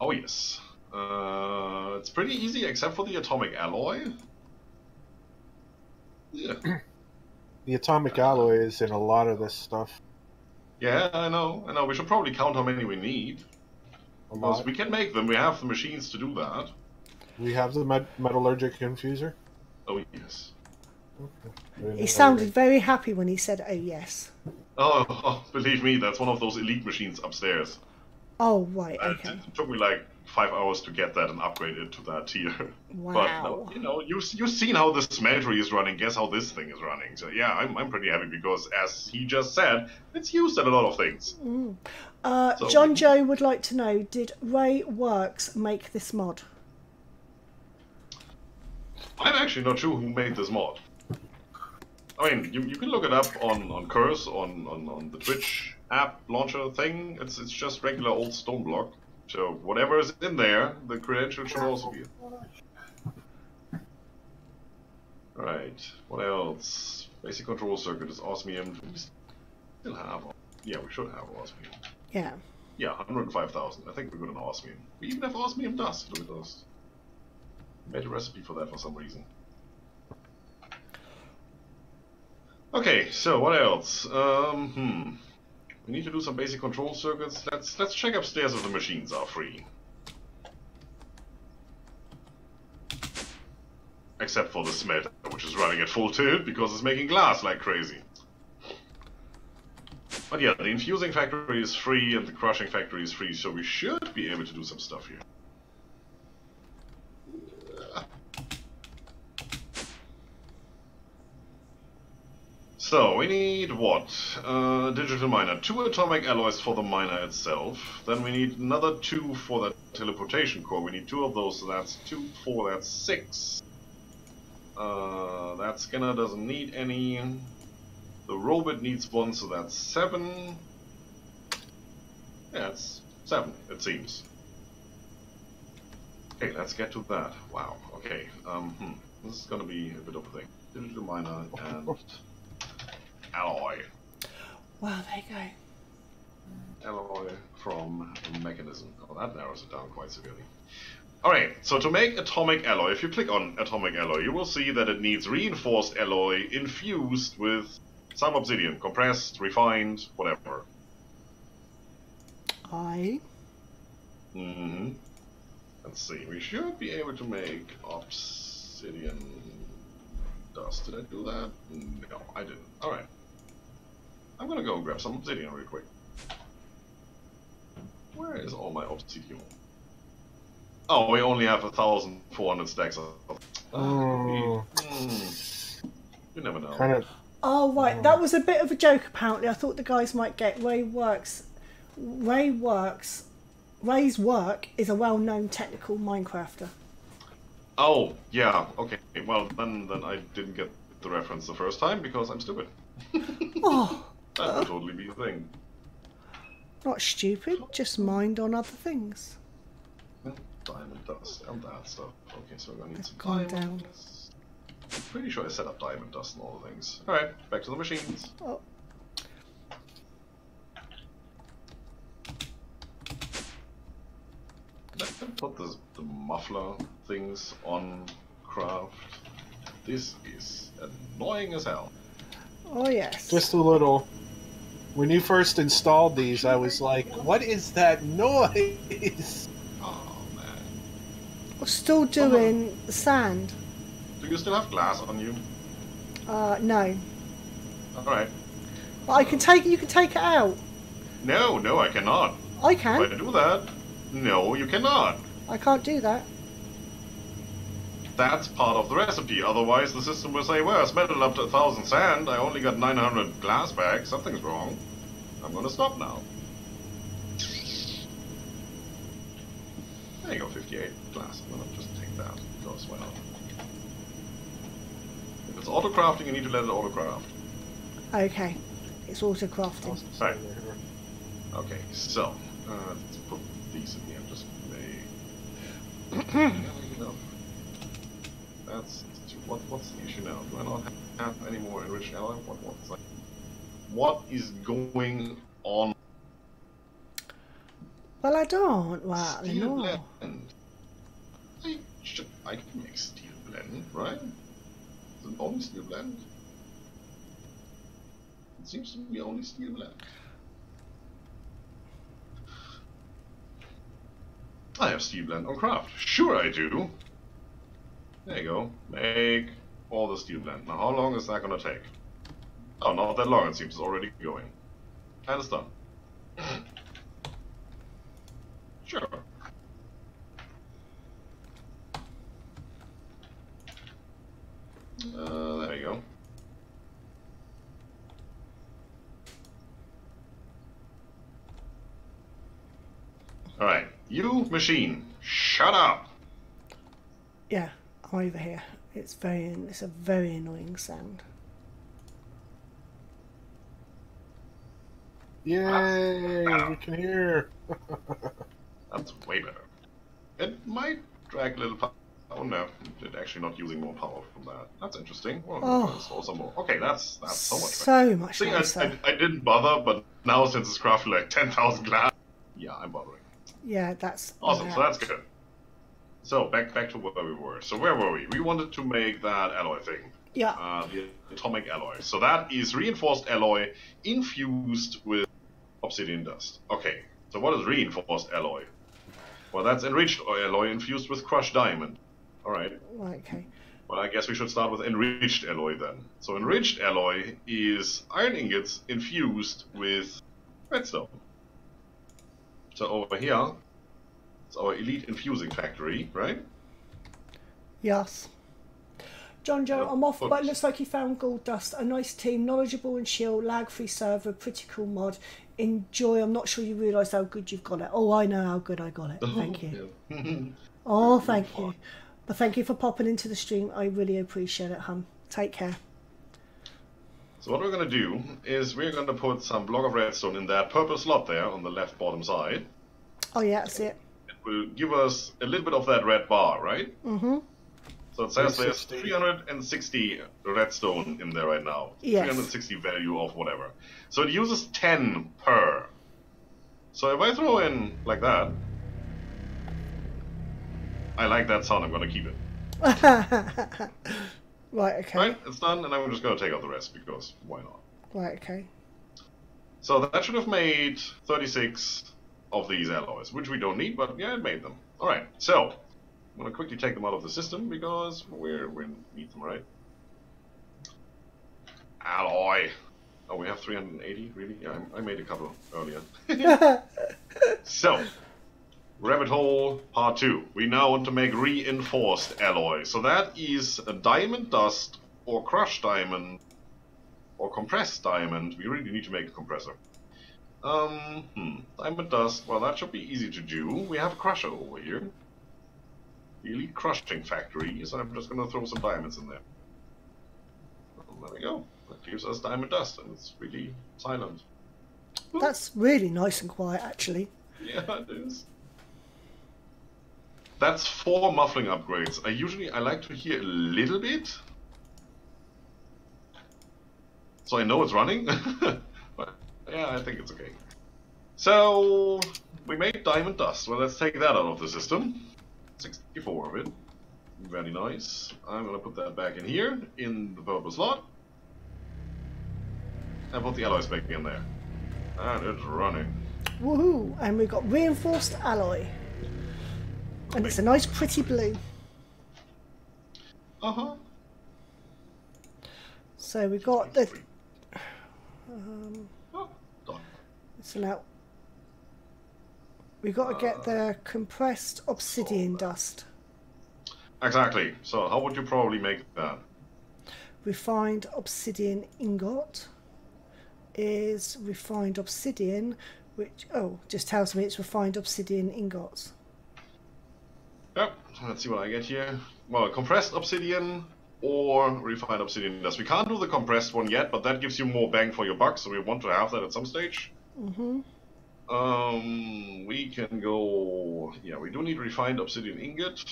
Oh yes. It's pretty easy except for the atomic alloy. Yeah. The atomic alloy is in a lot of this stuff. Yeah, I know. We should probably count how many we need. Because we can make them. We have the machines to do that. We have the metallurgic infuser. Oh yes. Okay. He sounded very happy when he said, "Oh yes." Oh, believe me, that's one of those elite machines upstairs. Oh right, okay. It took me like 5 hours to get that and upgrade it to that tier. Wow. But no, you know, you've seen how the smeltery is running. Guess how this thing is running. So yeah, I'm pretty happy because, as he just said, it's used in a lot of things. John Joe would like to know: did Ray Works make this mod? I'm actually not sure who made this mod. I mean, you can look it up on Curse on the Twitch app launcher thing. It's just regular old stone block. So whatever is in there, the credential should also be. Alright, what else? Basic control circuit is osmium. Do we still have? Yeah, we should have osmium. Yeah. Yeah, 105,000. I think we're good on osmium. We even have osmium dust. Look at those. Made a recipe for that for some reason. Okay, so what else? We need to do some basic control circuits. Let's check upstairs if the machines are free. Except for the smelter, which is running at full tilt because it's making glass like crazy. But yeah, the infusing factory is free and the crushing factory is free, so we should be able to do some stuff here. So, we need what? Digital miner. 2 atomic alloys for the miner itself. Then we need another 2 for the teleportation core. We need 2 of those, so that's 2, 4, that's 6. That scanner doesn't need any. The robot needs one, so that's 7. Yeah, it's 7, it seems. Okay, let's get to that. Wow, okay. This is gonna be a bit of a thing. Digital miner and alloy. Wow, there you go. Alloy from mechanism. Oh, that narrows it down quite severely. Alright, so to make atomic alloy, if you click on atomic alloy, you will see that it needs reinforced alloy infused with some obsidian, compressed, refined, whatever. Let's see, we should be able to make obsidian dust. Did I do that? No, I didn't. Alright. I'm gonna go and grab some obsidian real quick. Where is all my obsidian? Oh, we only have 1,400 stacks of. You never know. Kind of. Oh, right. That was a bit of a joke, apparently. I thought the guys might get Ray's work is a well-known technical Minecrafter. Oh, yeah. Okay. Well, then I didn't get the reference the first time because I'm stupid. Oh. That would totally be a thing. Not stupid, just mind on other things. Diamond dust and that stuff. Okay, so we're gonna need some Calm down. diamonds. I'm pretty sure I set up diamond dust and all the things. Alright, back to the machines. Oh. Let's put the muffler things on craft. This is annoying as hell. Oh, yes. Just a little. When you first installed these, I was like, what is that noise? Oh man. We're still doing the sand. Do you still have glass on you? No. Alright. But I can take it. You can take it out. No, I cannot. I If I can. do that, no, you cannot. I can't do that. That's part of the recipe, otherwise the system will say, well, I smelted up to 1,000 sand, I only got 900 glass back, something's wrong. I'm gonna stop now. There you go, 58 glass. I'm gonna just take that, because why not? If it's auto-crafting, you need to let it auto-craft. Okay. It's auto crafting. Right. Okay, so, let's put these in here and just make... That's what's the issue now? Do I not have any more enriched alloy? What is going on? Well, I don't. Well, Steel no. blend. I can make steel blend, right? Is it only steel blend? It seems to be only steel blend. I have steel blend on craft. Sure I do. There you go. Make all the steel blend. Now how long is that gonna take? Oh, not that long, it seems. It's already going. And it's done. Sure. There you go. Alright, you machine, shut up! Yeah, I'm over here. It's a very annoying sound. Yay! We can hear. That's way better. It might drag a little power. Oh no, it's actually not using more power from that. That's interesting. Well, I'm gonna install some more. Okay, that's so much better. So much See, nicer. I didn't bother, but now since it's crafted like 10,000 glass, yeah, I'm bothering. Yeah, that's Awesome, so that's good. So, back to where we were. So where were we? We wanted to make that alloy thing. Yeah. The atomic alloy. So that is reinforced alloy infused with obsidian dust. Okay, so what is reinforced alloy? Well, that's enriched alloy infused with crushed diamond. Alright. Okay. Well, I guess we should start with enriched alloy then. So enriched alloy is iron ingots infused with redstone. So over here, it's our elite infusing factory, right? Yes. John Joe, Yeah, I'm off, but- but it looks like you found gold dust. A nice team, knowledgeable and chill, lag-free server, pretty cool mod. Enjoy. I'm not sure you realise how good you've got it. Oh, I know how good I got it. Thank you. Yeah. Oh, thank you. But thank you for popping into the stream. I really appreciate it, hun. Take care. So what we're going to do is we're going to put some block of redstone in that purple slot there on the left bottom side. Oh yeah, that's it. It will give us a little bit of that red bar, right? Mm-hmm. So it says there's 360 redstone in there right now. Yes. 360 value of whatever. So it uses 10 per. So if I throw in like that, I like that sound, I'm going to keep it. Right, okay. Right, it's done, and I'm just going to take out the rest, because why not? Right, okay. So that should have made 36 of these alloys, which we don't need, but yeah, it made them. Alright, so I'm going to quickly take them out of the system, because we need them, right? Alloy! Oh, we have 380? Really? Yeah, I made a couple earlier. So, rabbit hole part 2. We now want to make reinforced alloy. So that is a diamond dust, or crushed diamond, or compressed diamond. We really need to make a compressor. Diamond dust, well, that should be easy to do. We have a crusher over here. The elite crushing factory, so I'm just going to throw some diamonds in there. There we go. That gives us diamond dust, and it's really silent. That's really nice and quiet, actually. Yeah, it is. That's 4 muffling upgrades. I like to hear a little bit, so I know it's running. But yeah, I think it's okay. So we made diamond dust. Well, let's take that out of the system. 64 of it. Very nice. I'm gonna put that back in here in the purple slot, and put the alloys back in there. And it's running. Woohoo! And we've got reinforced alloy. And it's a nice pretty blue. Uh-huh. So we've got the... Done. So now... We've got to get the compressed obsidian dust. Exactly. So how would you probably make that? Refined obsidian ingot is refined obsidian, which... Oh, just tells me it's refined obsidian ingots. Yep, let's see what I get here. Well, compressed obsidian or refined obsidian dust. We can't do the compressed one yet, but that gives you more bang for your buck, so we want to have that at some stage. Mm-hmm. We can go... Yeah, we do need refined obsidian ingot.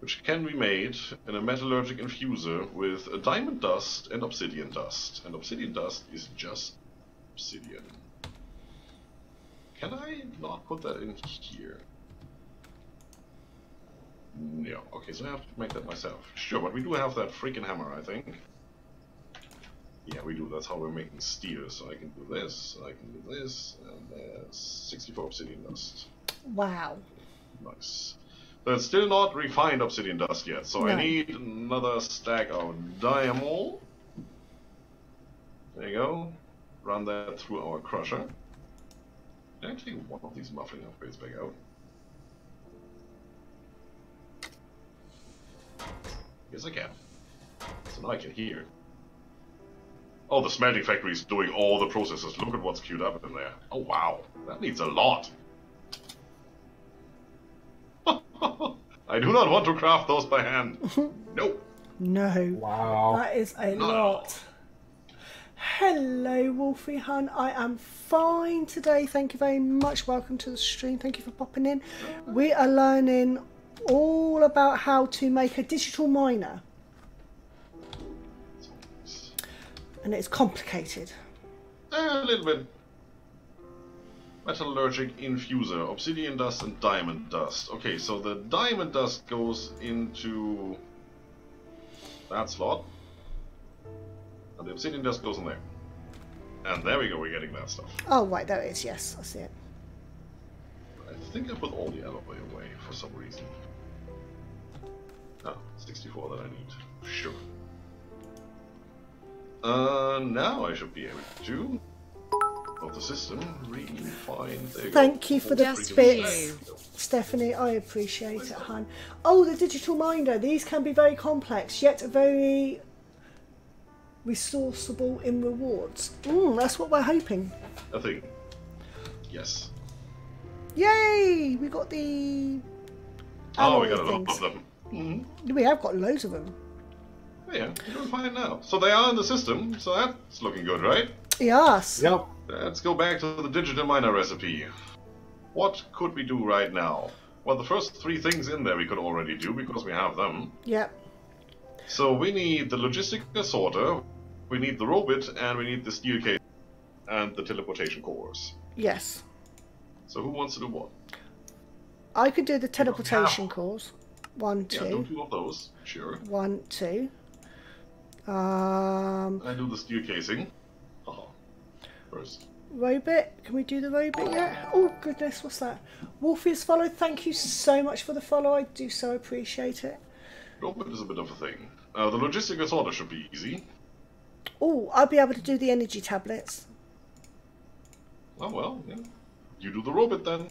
Which can be made in a metallurgic infuser with a diamond dust and obsidian dust. And obsidian dust is just obsidian. Can I not put that in here? No. Okay, so I have to make that myself. Sure, but we do have that freaking hammer, I think. Yeah, we do. That's how we're making steel. So I can do this, I can do this, and there's 64 obsidian dust. Wow. Nice. But it's still not refined obsidian dust yet, so No. I need another stack of diamond. There you go. Run that through our crusher. Actually, one of these muffling upgrades back out. Yes, I can. So now I can hear. Oh, the smelting factory is doing all the processes. Look at what's queued up in there. Oh, wow. That needs a lot. I do not want to craft those by hand. Nope. No. Wow. That is a lot. Hello, Wolfie Hun. I am fine today. Thank you very much. Welcome to the stream. Thank you for popping in. We are learning all about how to make a digital miner. And it's complicated. A little bit. Metallurgic infuser, obsidian dust and diamond dust. Okay, so the diamond dust goes into that slot. And the obsidian dust goes in there. And there we go, we're getting that stuff. Oh, right, there it is. Yes, I see it. I think I put all the alloy away for some reason. Oh, 64 that I need. Sure. Now I should be able to... of the system, refine. Thank you for the Just bits, for you. Stephanie. I appreciate it, hun. Oh, the digital miner. These can be very complex, yet very resourceable in rewards. That's what we're hoping. I think. Yes. Yay! We got the Oh, we alloy got a lot things. of them. Mm-hmm. We have got loads of them. Yeah, you're doing fine now. So they are in the system, so that's looking good, right? Yes. Yep. Let's go back to the digital miner recipe. What could we do right now? Well, the first 3 things in there we could already do because we have them. Yep. So we need the logistical sorter, we need the robot, and we need the steel case and the teleportation cores. Yes. So who wants to do what? I could do the teleportation cores. 1, 2. Yeah, do 2 of those. Sure. 1, 2. I do the steel casing. First. Robot. Can we do the robot yet? Oh goodness, what's that? Wolfie has followed. Thank you so much for the follow. I do so appreciate it. Robot is a bit of a thing. The logistical sorter should be easy. Oh, I'll be able to do the energy tablets. Oh well, yeah. You do the robot then.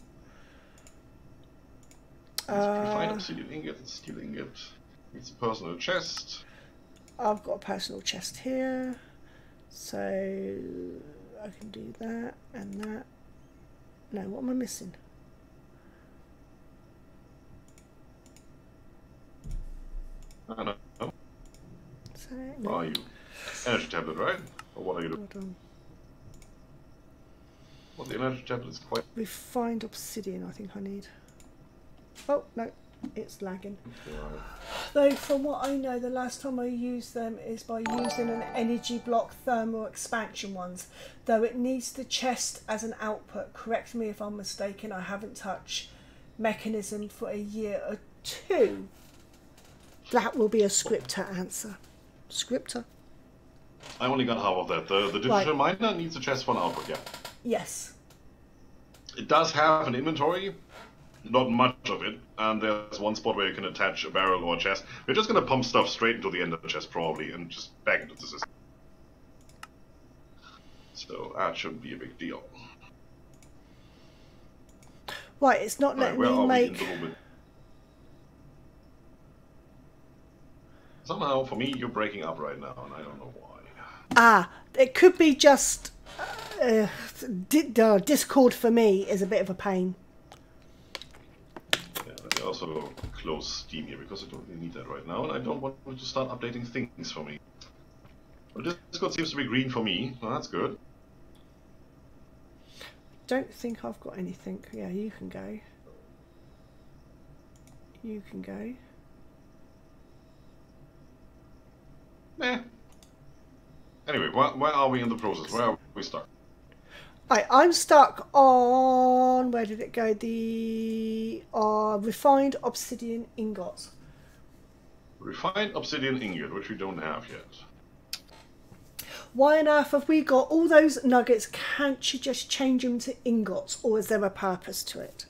Find obsidian ingot, steel ingot. It's a personal chest. I've got a personal chest here, so I can do that and that. No, what am I missing? I don't know. So, What are you? Energy tablet, right? Or what are you doing? hold on. Well, the energy tablet is quite... Refined obsidian, I think I need. Oh, no, it's lagging. Right. Though, from what I know, the last time I used them is by using an energy block thermal expansion ones. Though it needs the chest as an output. Correct me if I'm mistaken, I haven't touched mechanism for a year or 2. That will be a scripter answer. Scripter. I only got half of that. The digital miner needs a chest for an output, yeah. Yes. It does have an inventory, not much of it, and there's one spot where you can attach a barrel or a chest. We're just going to pump stuff straight into the end of the chest, probably, and just back into the system. So that shouldn't be a big deal. Right, it's not letting me make... Somehow, for me, you're breaking up right now, and I don't know why. Ah, it could be just... Discord for me is a bit of a pain. Yeah, let me also close Steam here, because I don't really need that right now, and I don't want it to start updating things for me. Well, Discord seems to be green for me, well, that's good. Don't think I've got anything. Yeah, you can go. You can go. Meh. Anyway, where are we in the process? Where are we stuck? Right, I'm stuck on... Where did it go? The refined obsidian ingots. Refined obsidian ingot, which we don't have yet. Why on earth have we got all those nuggets? Can't you just change them to ingots? Or is there a purpose to it?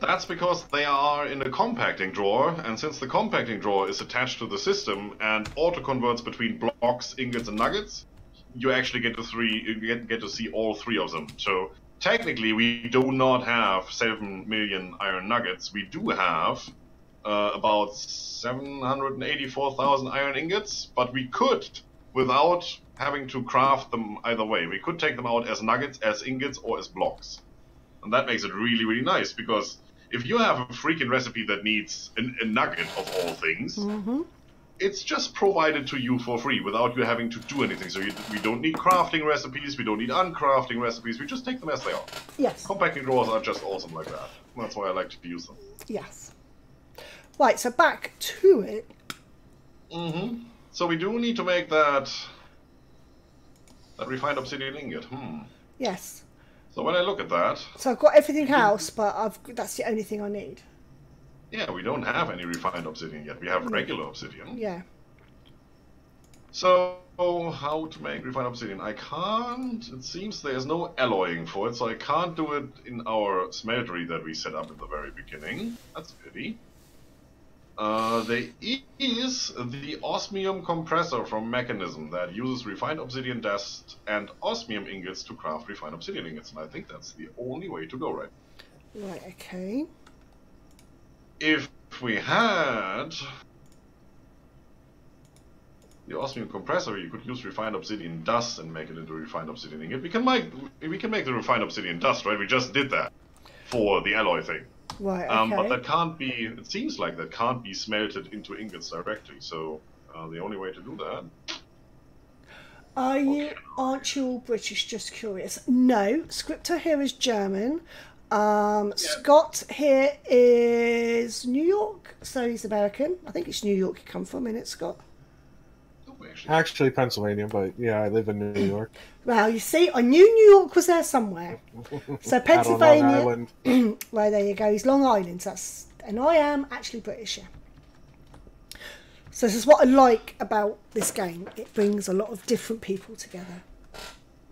That's because they are in a compacting drawer, and since the compacting drawer is attached to the system and auto-converts between blocks, ingots, and nuggets, you actually get to see all 3 of them. So technically, we do not have 7 million iron nuggets. We do have about 784,000 iron ingots, but we could, without having to craft them either way, we could take them out as nuggets, as ingots, or as blocks. And that makes it really, really nice, because if you have a freaking recipe that needs a nugget of all things, it's just provided to you for free without you having to do anything. So we don't need crafting recipes, we don't need uncrafting recipes, we just take them as they are. Yes. Compacting drawers are just awesome like that. That's why I like to use them. Yes. Right, so back to it. So we do need to make that refined obsidian ingot. Yes. So when I look at that... So I've got everything else, but that's the only thing I need. Yeah, we don't have any refined obsidian yet. We have regular obsidian. Yeah. So, how to make refined obsidian? I can't... It seems there's no alloying for it, so I can't do it in our smeltery that we set up at the very beginning. That's a pity. There is the osmium compressor from Mechanism that uses refined obsidian dust and osmium ingots to craft refined obsidian ingots, and I think that's the only way to go, right? Right, okay. If we had the osmium compressor, you could use refined obsidian dust and make it into refined obsidian ingot. We can make the refined obsidian dust, right? We just did that for the alloy thing. Right. Okay. But that can't be. It seems like that can't be smelted into ingots directly. So the only way to do that. Aren't you all British? Just curious. No, Scripter here is German. Scott here is New York, so he's American. I think it's New York you come from, isn't it, Scott? Actually, Pennsylvania, but yeah, I live in New York. Well, you see, I knew New York was there somewhere. So Pennsylvania. Well, there you go. He's Long Island. And I am actually British. Yeah. So this is what I like about this game. It brings a lot of different people together.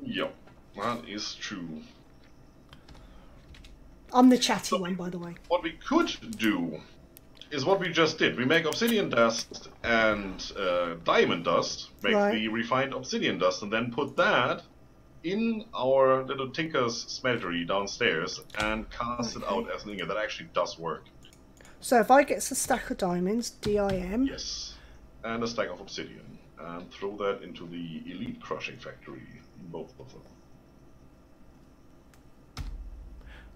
Yep, that is true. I'm the chatty one, by the way. What we could do is what we just did. We make obsidian dust and diamond dust, make the refined obsidian dust, and then put that in our little Tinker's smeltery downstairs and cast it out as an ingot. That actually does work. So if I get a stack of diamonds, DIM. Yes, and a stack of obsidian, and throw that into the elite crushing factory, both of them.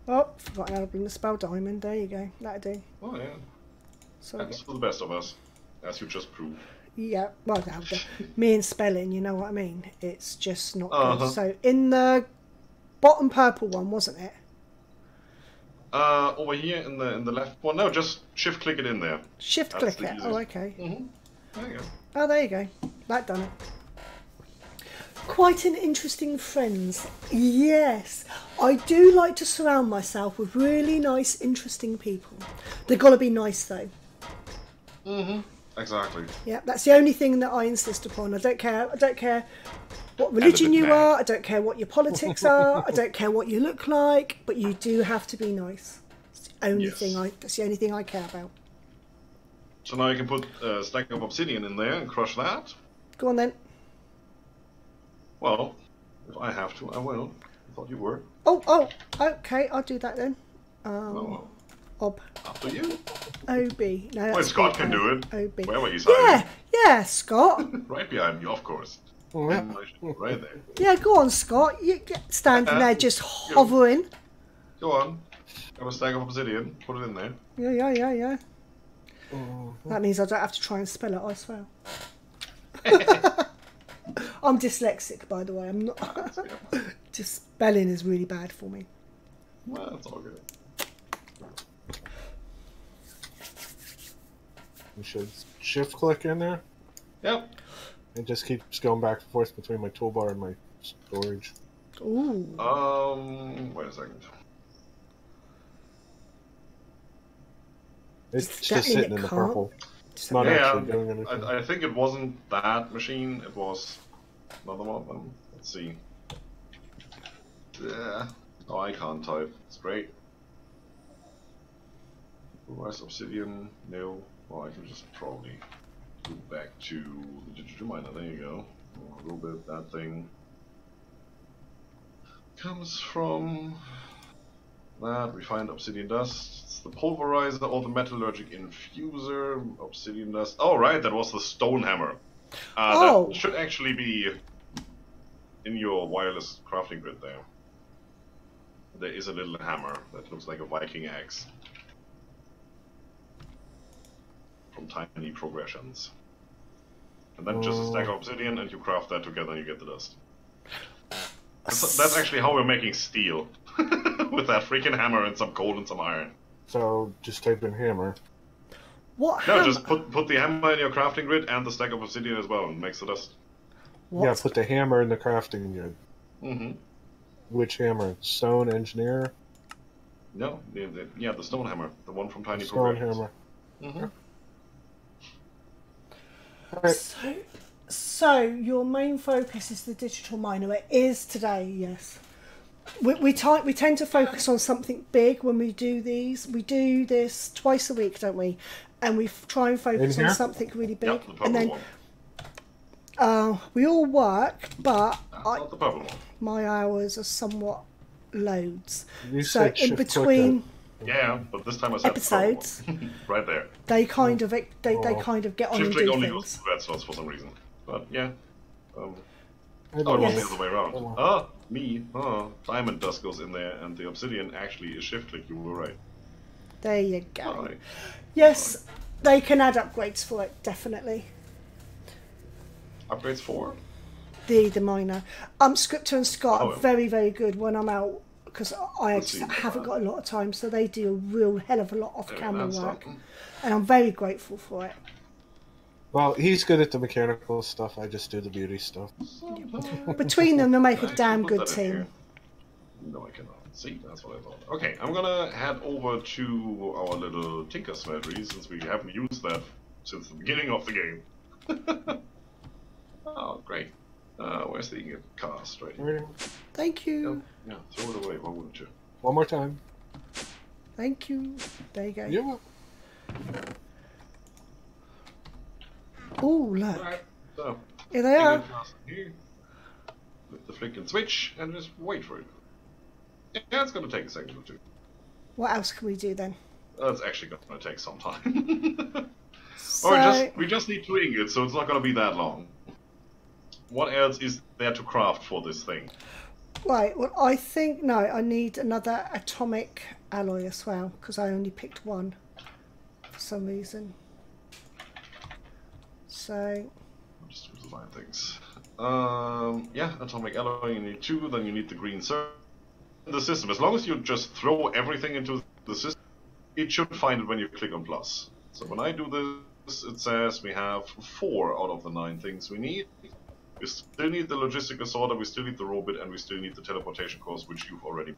Oh, forgot how to bring the spell diamond. There you go. That'll do. Oh yeah. So that's for the best of us, as you just proved. Yeah, well, me and spelling, you know what I mean? It's just not good. So in the bottom purple one, wasn't it? Over here in the left one. No, just shift click it in there. Shift click it. Oh, okay. There you go. Oh, there you go. That done it. Quite an interesting friends. Yes, I do like to surround myself with really nice, interesting people. They've got to be nice though. Exactly. Yeah, that's the only thing that I insist upon. I don't care what religion you are. I don't care what your politics are. I don't care what you look like. But you do have to be nice. It's the only thing that's the only thing I care about. So now you can put a stack of obsidian in there and crush that. Go on then. Well, if I have to, I will. I thought you were. Oh, okay. I'll do that then. Ob. After you. OB. No, well, Scott can do it. OB. Where were you hiding? Yeah, Scott. Right behind you, of course. Right there. Yeah, go on, Scott. You standing there just hovering. Go on. Have a stack of obsidian. Put it in there. Yeah. That means I don't have to try and spell it, I swear. I'm dyslexic, by the way. I'm not. Just spelling is really bad for me. Well, that's all good. You should shift click in there. Yep. It just keeps going back and forth between my toolbar and my storage. Ooh. Wait a second. It's just sitting in the purple. It's not actually doing anything. I think it wasn't that machine. It was another one of them. Let's see. Yeah. Oh, I can't type. It's great. Where's obsidian? No. Well, I can just probably go back to the digital miner. There you go. A little bit. That thing comes from that refined obsidian dust. It's the pulverizer or the metallurgic infuser. Obsidian dust. Oh, right. That was the stone hammer. That should actually be in your wireless crafting grid there. There is a little hammer that looks like a Viking axe. From Tiny Progressions. And then just a stack of obsidian and you craft that together and you get the dust. That's actually how we're making steel. With that freaking hammer and some coal and some iron. So just type in hammer. What No, hammer? just put the hammer in your crafting grid and the stack of obsidian as well and makes the dust. What? Yeah, put the hammer in the crafting grid. Which hammer? Stone engineer? No, the stone hammer. The one from Tiny Stone Progressions. hammer. So your main focus is the digital miner. It is today, yes. We tend to focus on something big when we do these. We do this twice a week, don't we? And we try and focus on something really big. Yep, the and then one. we all work, but not the purple one. my hours are somewhat loads. You So said in shift between Yeah, but this time I said episodes, right there. they kind of get on Shift and click do only things. goes to red slots for some reason. But yeah. Oh, it don't was Yes. the other way around. Oh. Ah, me. Diamond dust goes in there, and the obsidian actually is shift click. You were right. There you go. Alright. Yes, they can add upgrades for it, definitely. Upgrades for? The miner. Scripter and Scott are very, very good when I'm out because I Let's just see. haven't got a lot of time, so they do a real hell of a lot off camera That's work, something. and I'm very grateful for it. Well, he's good at the mechanical stuff. I just do the beauty stuff. Between them, they make a Can I damn put good that in team. here? No, I cannot. See, that's what I thought. Okay, I'm gonna head over to our little Tinker Smeltery since we haven't used that since the beginning of the game. Oh, great. Where's the ingot cast? Right here. Thank you. Yeah, throw it away, why wouldn't you? One more time. Thank you. There you go. Yeah. Oh, look. Alright, so, Here they are. ingot cast here. With the flicking switch and just wait for it. Yeah, it's gonna take a second or two. What else can we do then? That's actually gonna take some time. So, we just need 2 ingots, so it's not gonna be that long. What else is there to craft for this thing? right, well, I think, no, I need another atomic alloy as well, because I only picked one for some reason. So, I'll just line things. Yeah, atomic alloy, you need 2, then you need the green circle. The system, as long as you just throw everything into the system, it should find it when you click on plus. So when I do this, it says we have 4 out of the 9 things we need. We still need the logistical sorter, we still need the robot, and we still need the teleportation course, which you've already...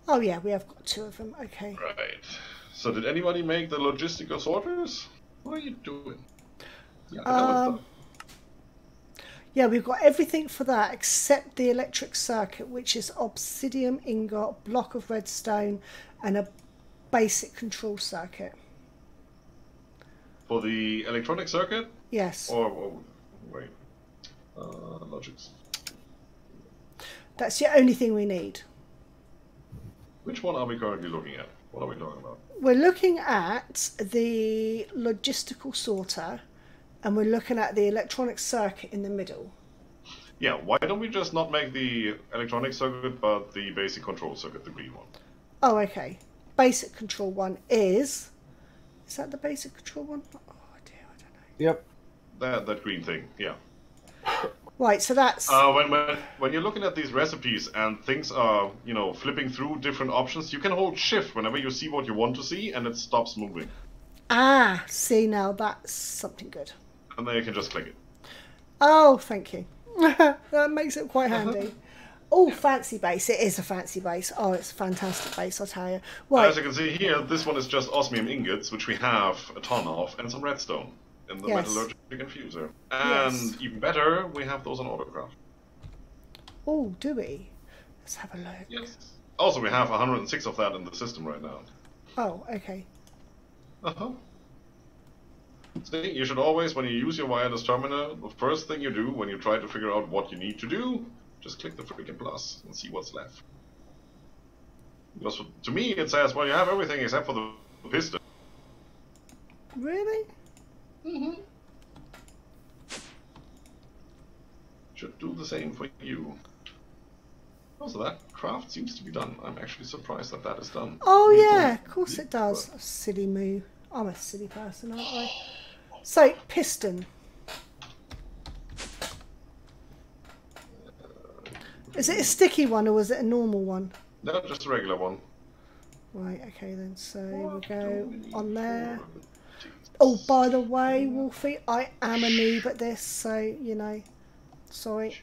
oh yeah, we have got 2 of them, okay. Right. So did anybody make the logistical sorters? What are you doing? Yeah, that was done. Yeah, we've got everything for that except the electric circuit, which is obsidian ingot, block of redstone, and a basic control circuit. For the electronic circuit? Yes. Or wait. Logics. That's the only thing we need. Which one are we currently looking at? What are we talking about? We're looking at the logistical sorter, and we're looking at the electronic circuit in the middle. Yeah, why don't we just not make the electronic circuit, but the basic control circuit, the green one? Oh, okay. Basic control one is that the basic control one? Oh dear, I don't know. Yep. That green thing, yeah. Right, so that's... When you're looking at these recipes and things are, you know, flipping through different options, you can hold shift whenever you see what you want to see, and it stops moving. Ah, see, now that's something good. And then you can just click it. Oh, thank you. That makes it quite handy. Oh, fancy base. It is a fancy base. Oh, it's a fantastic base, I'll tell you. Right. As you can see here, this one is just osmium ingots, which we have a ton of, and some redstone in the metallurgic infuser. And even better, we have those on autocraft. Oh, do we? Let's have a look. Yes. Also, we have 106 of that in the system right now. Oh, okay. Uh-huh. See, you should always, when you use your wireless terminal, the first thing you do when you try to figure out what you need to do, just click the freaking plus and see what's left. Because to me it says, well, you have everything except for the piston. Really? Mm-hmm. Should do the same for you. Also, that craft seems to be done. I'm actually surprised that that is done. Oh, yeah, of course it does. A silly move. I'm a silly person, aren't I? So, piston. Is it a sticky one or was it a normal one? No, just a regular one. Right, okay then. So we go on there. Oh, by the way, Wolfie, I am a noob at this, so, you know, sorry.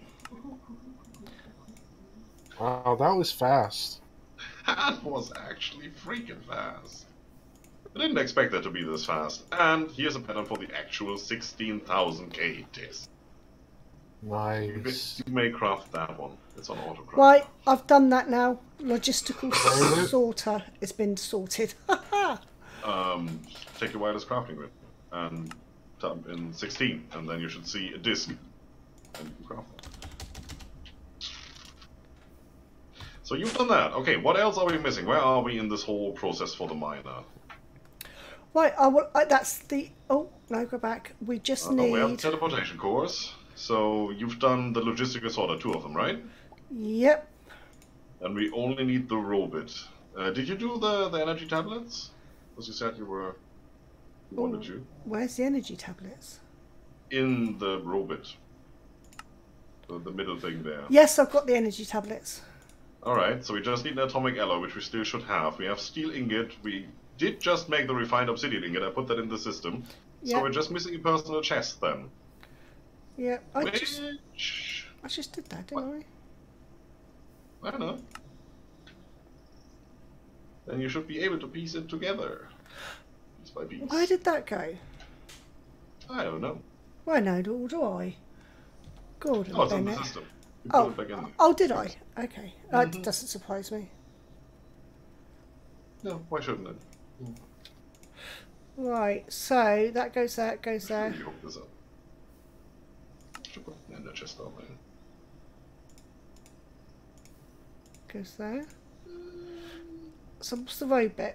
Wow, that was fast. That was actually freaking fast. I didn't expect that to be this fast. And here's a pattern for the actual 16,000K disc. Nice. You may craft that one. It's on autocraft. Right, I've done that now. Logistical sorter has been sorted. Take your wireless crafting grid and type in 16, and then you should see a disc, and you can craft it. So you've done that. Okay, what else are we missing? Where are we in this whole process for the miner? Right, that's the... Oh, no, go back. We just No, we have the need... teleportation cores. So you've done the logistical sorter, 2 of them, right? Yep. And we only need the robot. Did you do the energy tablets? As you said you wanted to. Where's the energy tablets? In the robot. The middle thing there. Yes, I've got the energy tablets. Alright, so we just need an atomic alloy, which we still should have. We have steel ingot. We did just make the refined obsidian ingot. I put that in the system. Yep. So we're just missing a personal chest then. Yeah, I Which... just did that, didn't I don't know. Then you should be able to piece it together. Piece by piece. Where did that go? I don't know. Well, no, do I? Gordon Oh, it's in the Bennett. system. You put it back in there. Oh, did I? Okay. That doesn't surprise me. No, why shouldn't it? Right, so that goes there, goes there. Really hook this up. Should put an ender chest down there. Goes there. So what's the robot?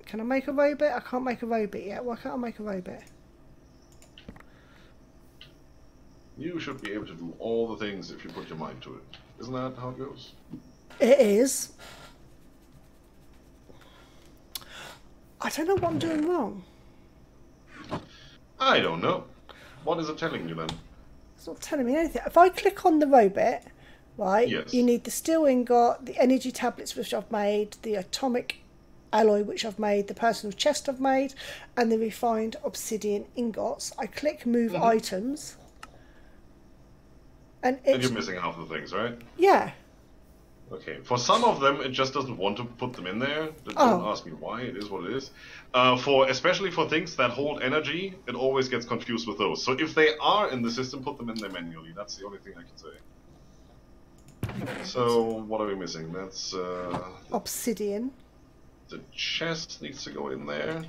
Can I make a robot? I can't make a robot yet. Why can't I make a robot? You should be able to do all the things if you put your mind to it. Isn't that how it goes? It is. I don't know what I'm doing wrong. I don't know. What is it telling you then? It's not telling me anything. If I click on the robot, right, Yes. you need the steel ingot, the energy tablets which I've made, the atomic alloy which I've made, the personal chest I've made, and the refined obsidian ingots. I click move items. And And you're missing half the things, right? yeah. Okay. For some of them, it just doesn't want to put them in there. Don't ask me why. It is what it is. Especially for things that hold energy, it always gets confused with those. So if they are in the system, put them in there manually. That's the only thing I can say. So what are we missing? That's Obsidian. the chest needs to go in there.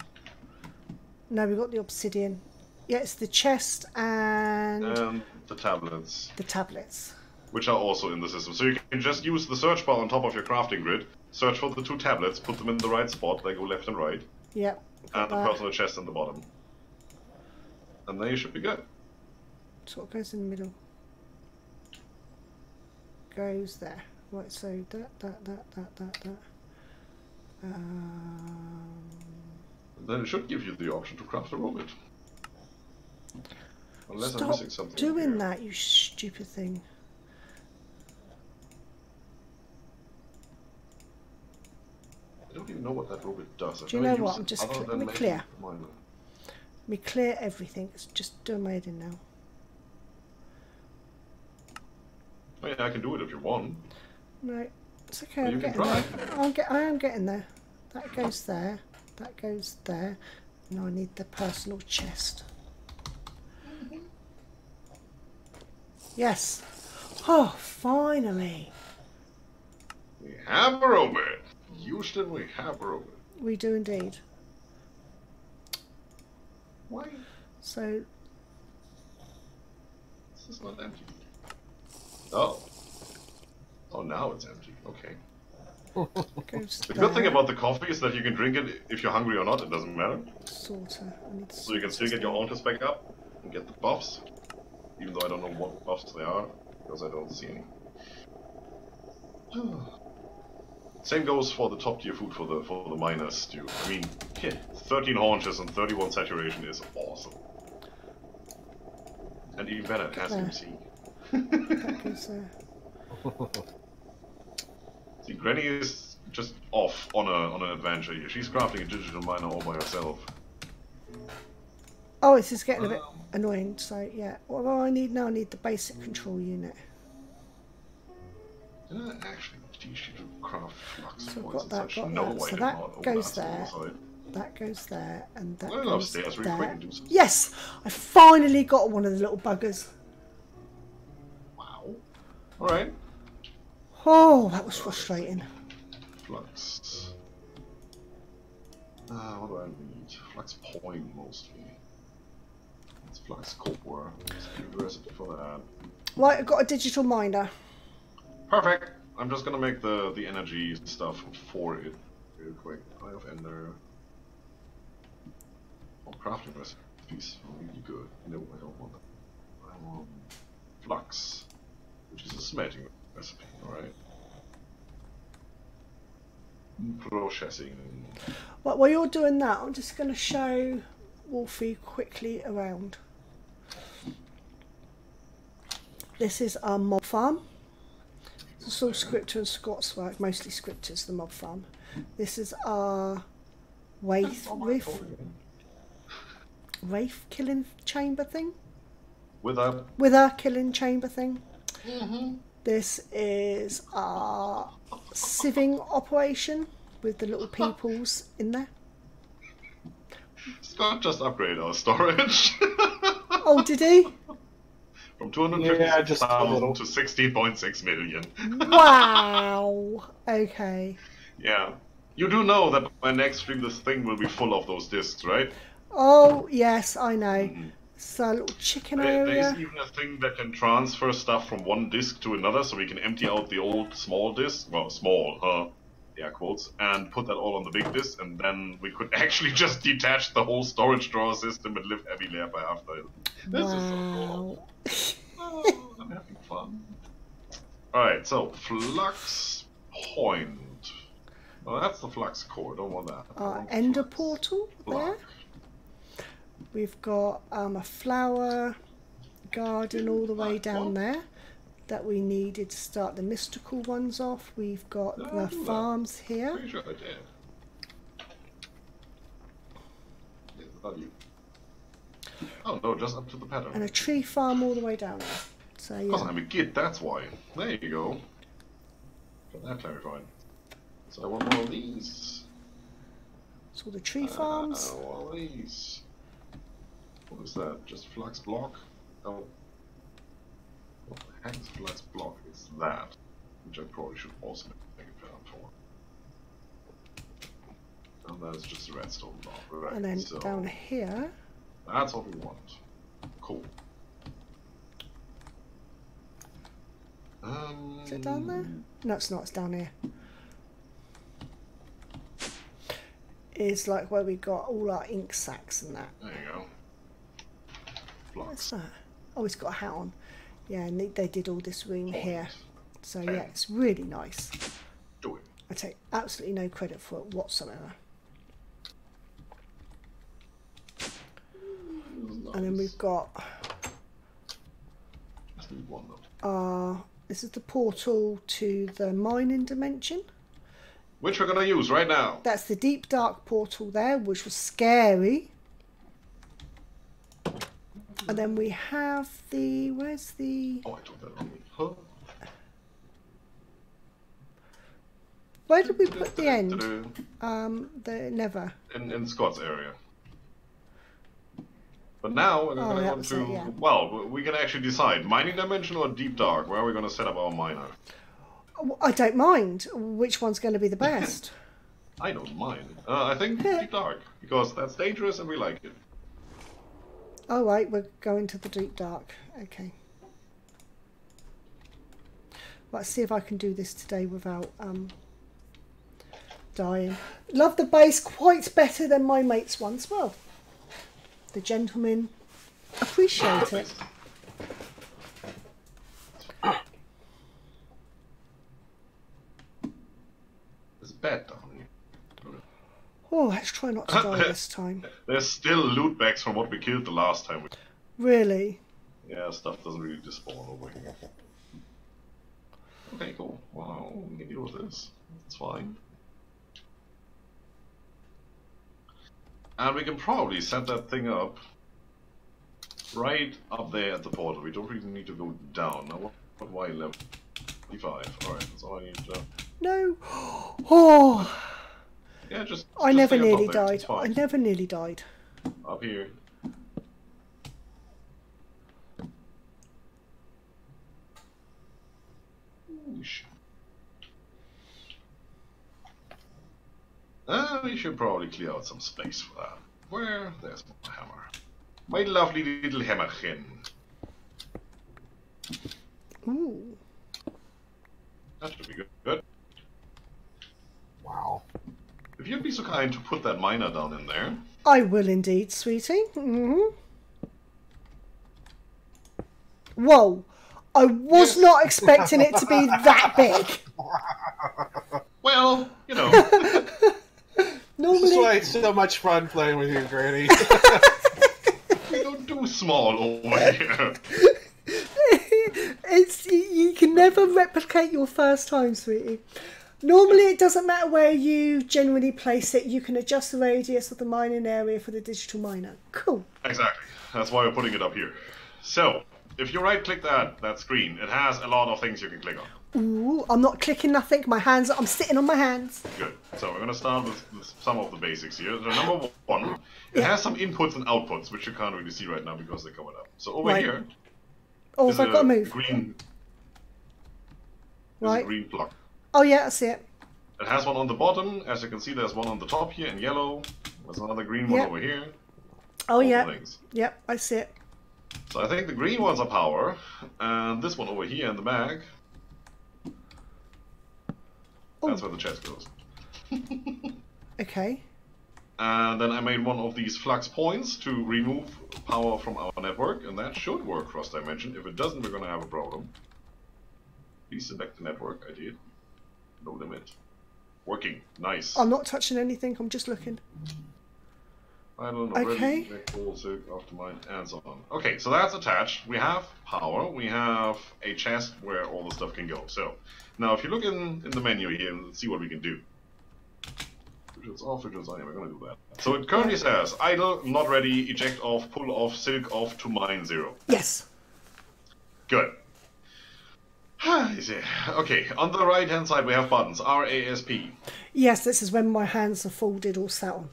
No, we've got the obsidian. Yeah, it's the chest and The tablets, the tablets. which are also in the system. So you can just use the search bar on top of your crafting grid, search for the 2 tablets, put them in the right spot, they go left and right, Yep. and the personal chest in the bottom. And then you should be good. So what goes in the middle? Goes there. Right, so that. Then it should give you the option to craft a robot. Unless I'm Stop missing something. doing here. that, you stupid thing. I don't even know what that robot does. Do you know what? I'm just let me clear. Mine. Let me clear everything. It's just doing my head in now. I mean, I can do it if you want. No, it's okay. Well, I'm you can getting there. try. I am getting there. That goes there. That goes there. Now I need the personal chest. Yes. Oh, finally. We have a robot. Houston, we have a robot. We do indeed. Why? So, This is not empty. Oh. Oh, now it's empty. Okay. goes The there. good thing about the coffee is that you can drink it if you're hungry or not. It doesn't matter. Sorter. I need So you can still get your own back up and get the buffs. Even though I don't know what buffs they are, because I don't see any. Same goes for the top tier food for the miners stew. I mean, 13 haunches and 31 saturation is awesome. And even better, it has MC. That goes there. See, Granny is just off on an adventure here. She's crafting a digital miner all by herself. Oh, this is getting a bit annoying. So yeah, what do I need now? I need the basic control unit. Did I actually teach you to craft flux So I've points got in that, such? got No, that. I So did that not. Oh, goes that's on the there. side. That goes there, and that Well, goes upstairs, really quick there. and do something. Yes, I finally got one of the little buggers. Wow. Alright. Oh, that was frustrating. Flux. What do I need? Flux point mostly. It's flux core. Let's give the recipe for that. Right, I've got a digital miner. Perfect. I'm just gonna make the energy stuff for it real quick. Eye of Ender. Oh, crafting recipes are really good. No, I don't want that. I want flux, which is a smelting recipe, alright? Processing. Well, while you're doing that, I'm just going to show Wolfie quickly around. This is our mob farm. It's all Scripter and Scott's work, mostly Scripter's the mob farm. This is our Wraith killing chamber thing. With a killing chamber thing. This is our sieving operation with the little peoples in there. Scott just upgraded our storage. Oh, did he? From 250,000 to 16.6 million. Wow. Okay. Yeah. You do know that by next stream this thing will be full of those discs, right? Oh, yes, I know. It's a little chicken area. There's even a thing that can transfer stuff from one disc to another, so we can empty out the old small disc, well, small, air quotes, and put that all on the big disc, and then we could actually just detach the whole storage drawer system and live happily ever after. This is so cool. Oh, I'm having fun. Alright, so Flux Point. Well, that's the Flux Core, don't want that. Our Ender Portal there. We've got a flower garden all the way down there that we needed to start the mystical ones off. We've got the farms here. Pretty sure I did. Oh no, just up to the pattern. And a tree farm all the way down there. So yeah. Because I'm a git, that's why. There you go. Got that clarified. So I want more of these. So the tree farms. All of these. What is that? Just flux block? Oh. What the heck's flux block is that? Which I probably should also make a pattern for. And that's just a redstone block. Right. And then so down here. That's what we want. Cool. Is it down there? No, it's not. It's down here. It's like where we got all our ink sacks and that. There you go. Flux. What's that? Oh, it's got a hat on. Yeah, and they did all this room here. So yeah, it's really nice. Do it. I take absolutely no credit for it whatsoever. Nice. And then we've got this is the portal to the mining dimension. Which we're gonna use right now. That's the deep dark portal there, which was scary. And then we have the where's the Oh, I took that wrong. Huh? Where did we put the end? The never. In Scott's area. But now we're going to go to... yeah. Well, we can actually decide. Mining dimension or deep dark? Where are we going to set up our miner? I don't mind. Which one's going to be the best? I don't mind. I think deep dark. Because that's dangerous and we like it. Oh, right. We're going to the deep dark. Okay. Let's see if I can do this today without dying. Love the base quite better than my mate's ones. Well, the gentlemen appreciate it. There's a bed down here. Oh, let's try not to die this time. There's still loot bags from what we killed the last time. Really? Yeah, stuff doesn't really despawn over here. Okay, cool. Wow, we can deal with this. It's fine. And we can probably set that thing up right up there at the portal. We don't really need to go down. Now, what Y level? 25. Alright, that's all I need to... No! Oh! Yeah, just I never stay on nearly top there. died. I never nearly died. Up here. We should probably clear out some space for that. Where? There's my hammer. My lovely little hammerchen. Ooh. That should be good. Wow. If you'd be so kind to put that miner down in there. I will indeed, sweetie. Whoa. I was not expecting it to be that big. Well, you know. Normally... This is why it's so much fun playing with you, Granny. We don't do small over here. You can never replicate your first time, sweetie. Normally, it doesn't matter where you generally place it. You can adjust the radius of the mining area for the digital miner. Cool. Exactly. That's why we're putting it up here. So, if you right-click that screen, it has a lot of things you can click on. Ooh, I'm not clicking nothing. I'm sitting on my hands. Good. So we're going to start with some of the basics here. So number one, it has some inputs and outputs, which you can't really see right now because they're covered up. So over here, oh, have I got to move? Green. Right. A green plug. Oh yeah, I see it. It has one on the bottom. As you can see, there's one on the top here in yellow. There's another green one over here. Oh yeah. Yep, I see it. So I think the green ones are power, and this one over here in the bag. That's where the chest goes. Okay. And then I made one of these flux points to remove power from our network, and that should work cross-dimension. If it doesn't, we're going to have a problem. Please select the network. I did. No limit. Working. Nice. I'm not touching anything. I'm just looking. I don't know. Okay. Also after mine and so on. Okay, so that's attached. We have power. We have a chest where all the stuff can go. So now, if you look in the menu here and see what we can do. Widgets off, widgets on. Yeah, we're going to do that. So it currently says idle, not ready, eject off, pull off, silk off to mine 0. Yes. Good. Okay, on the right hand side we have buttons. RASP. Yes, this is when my hands are folded or sat on.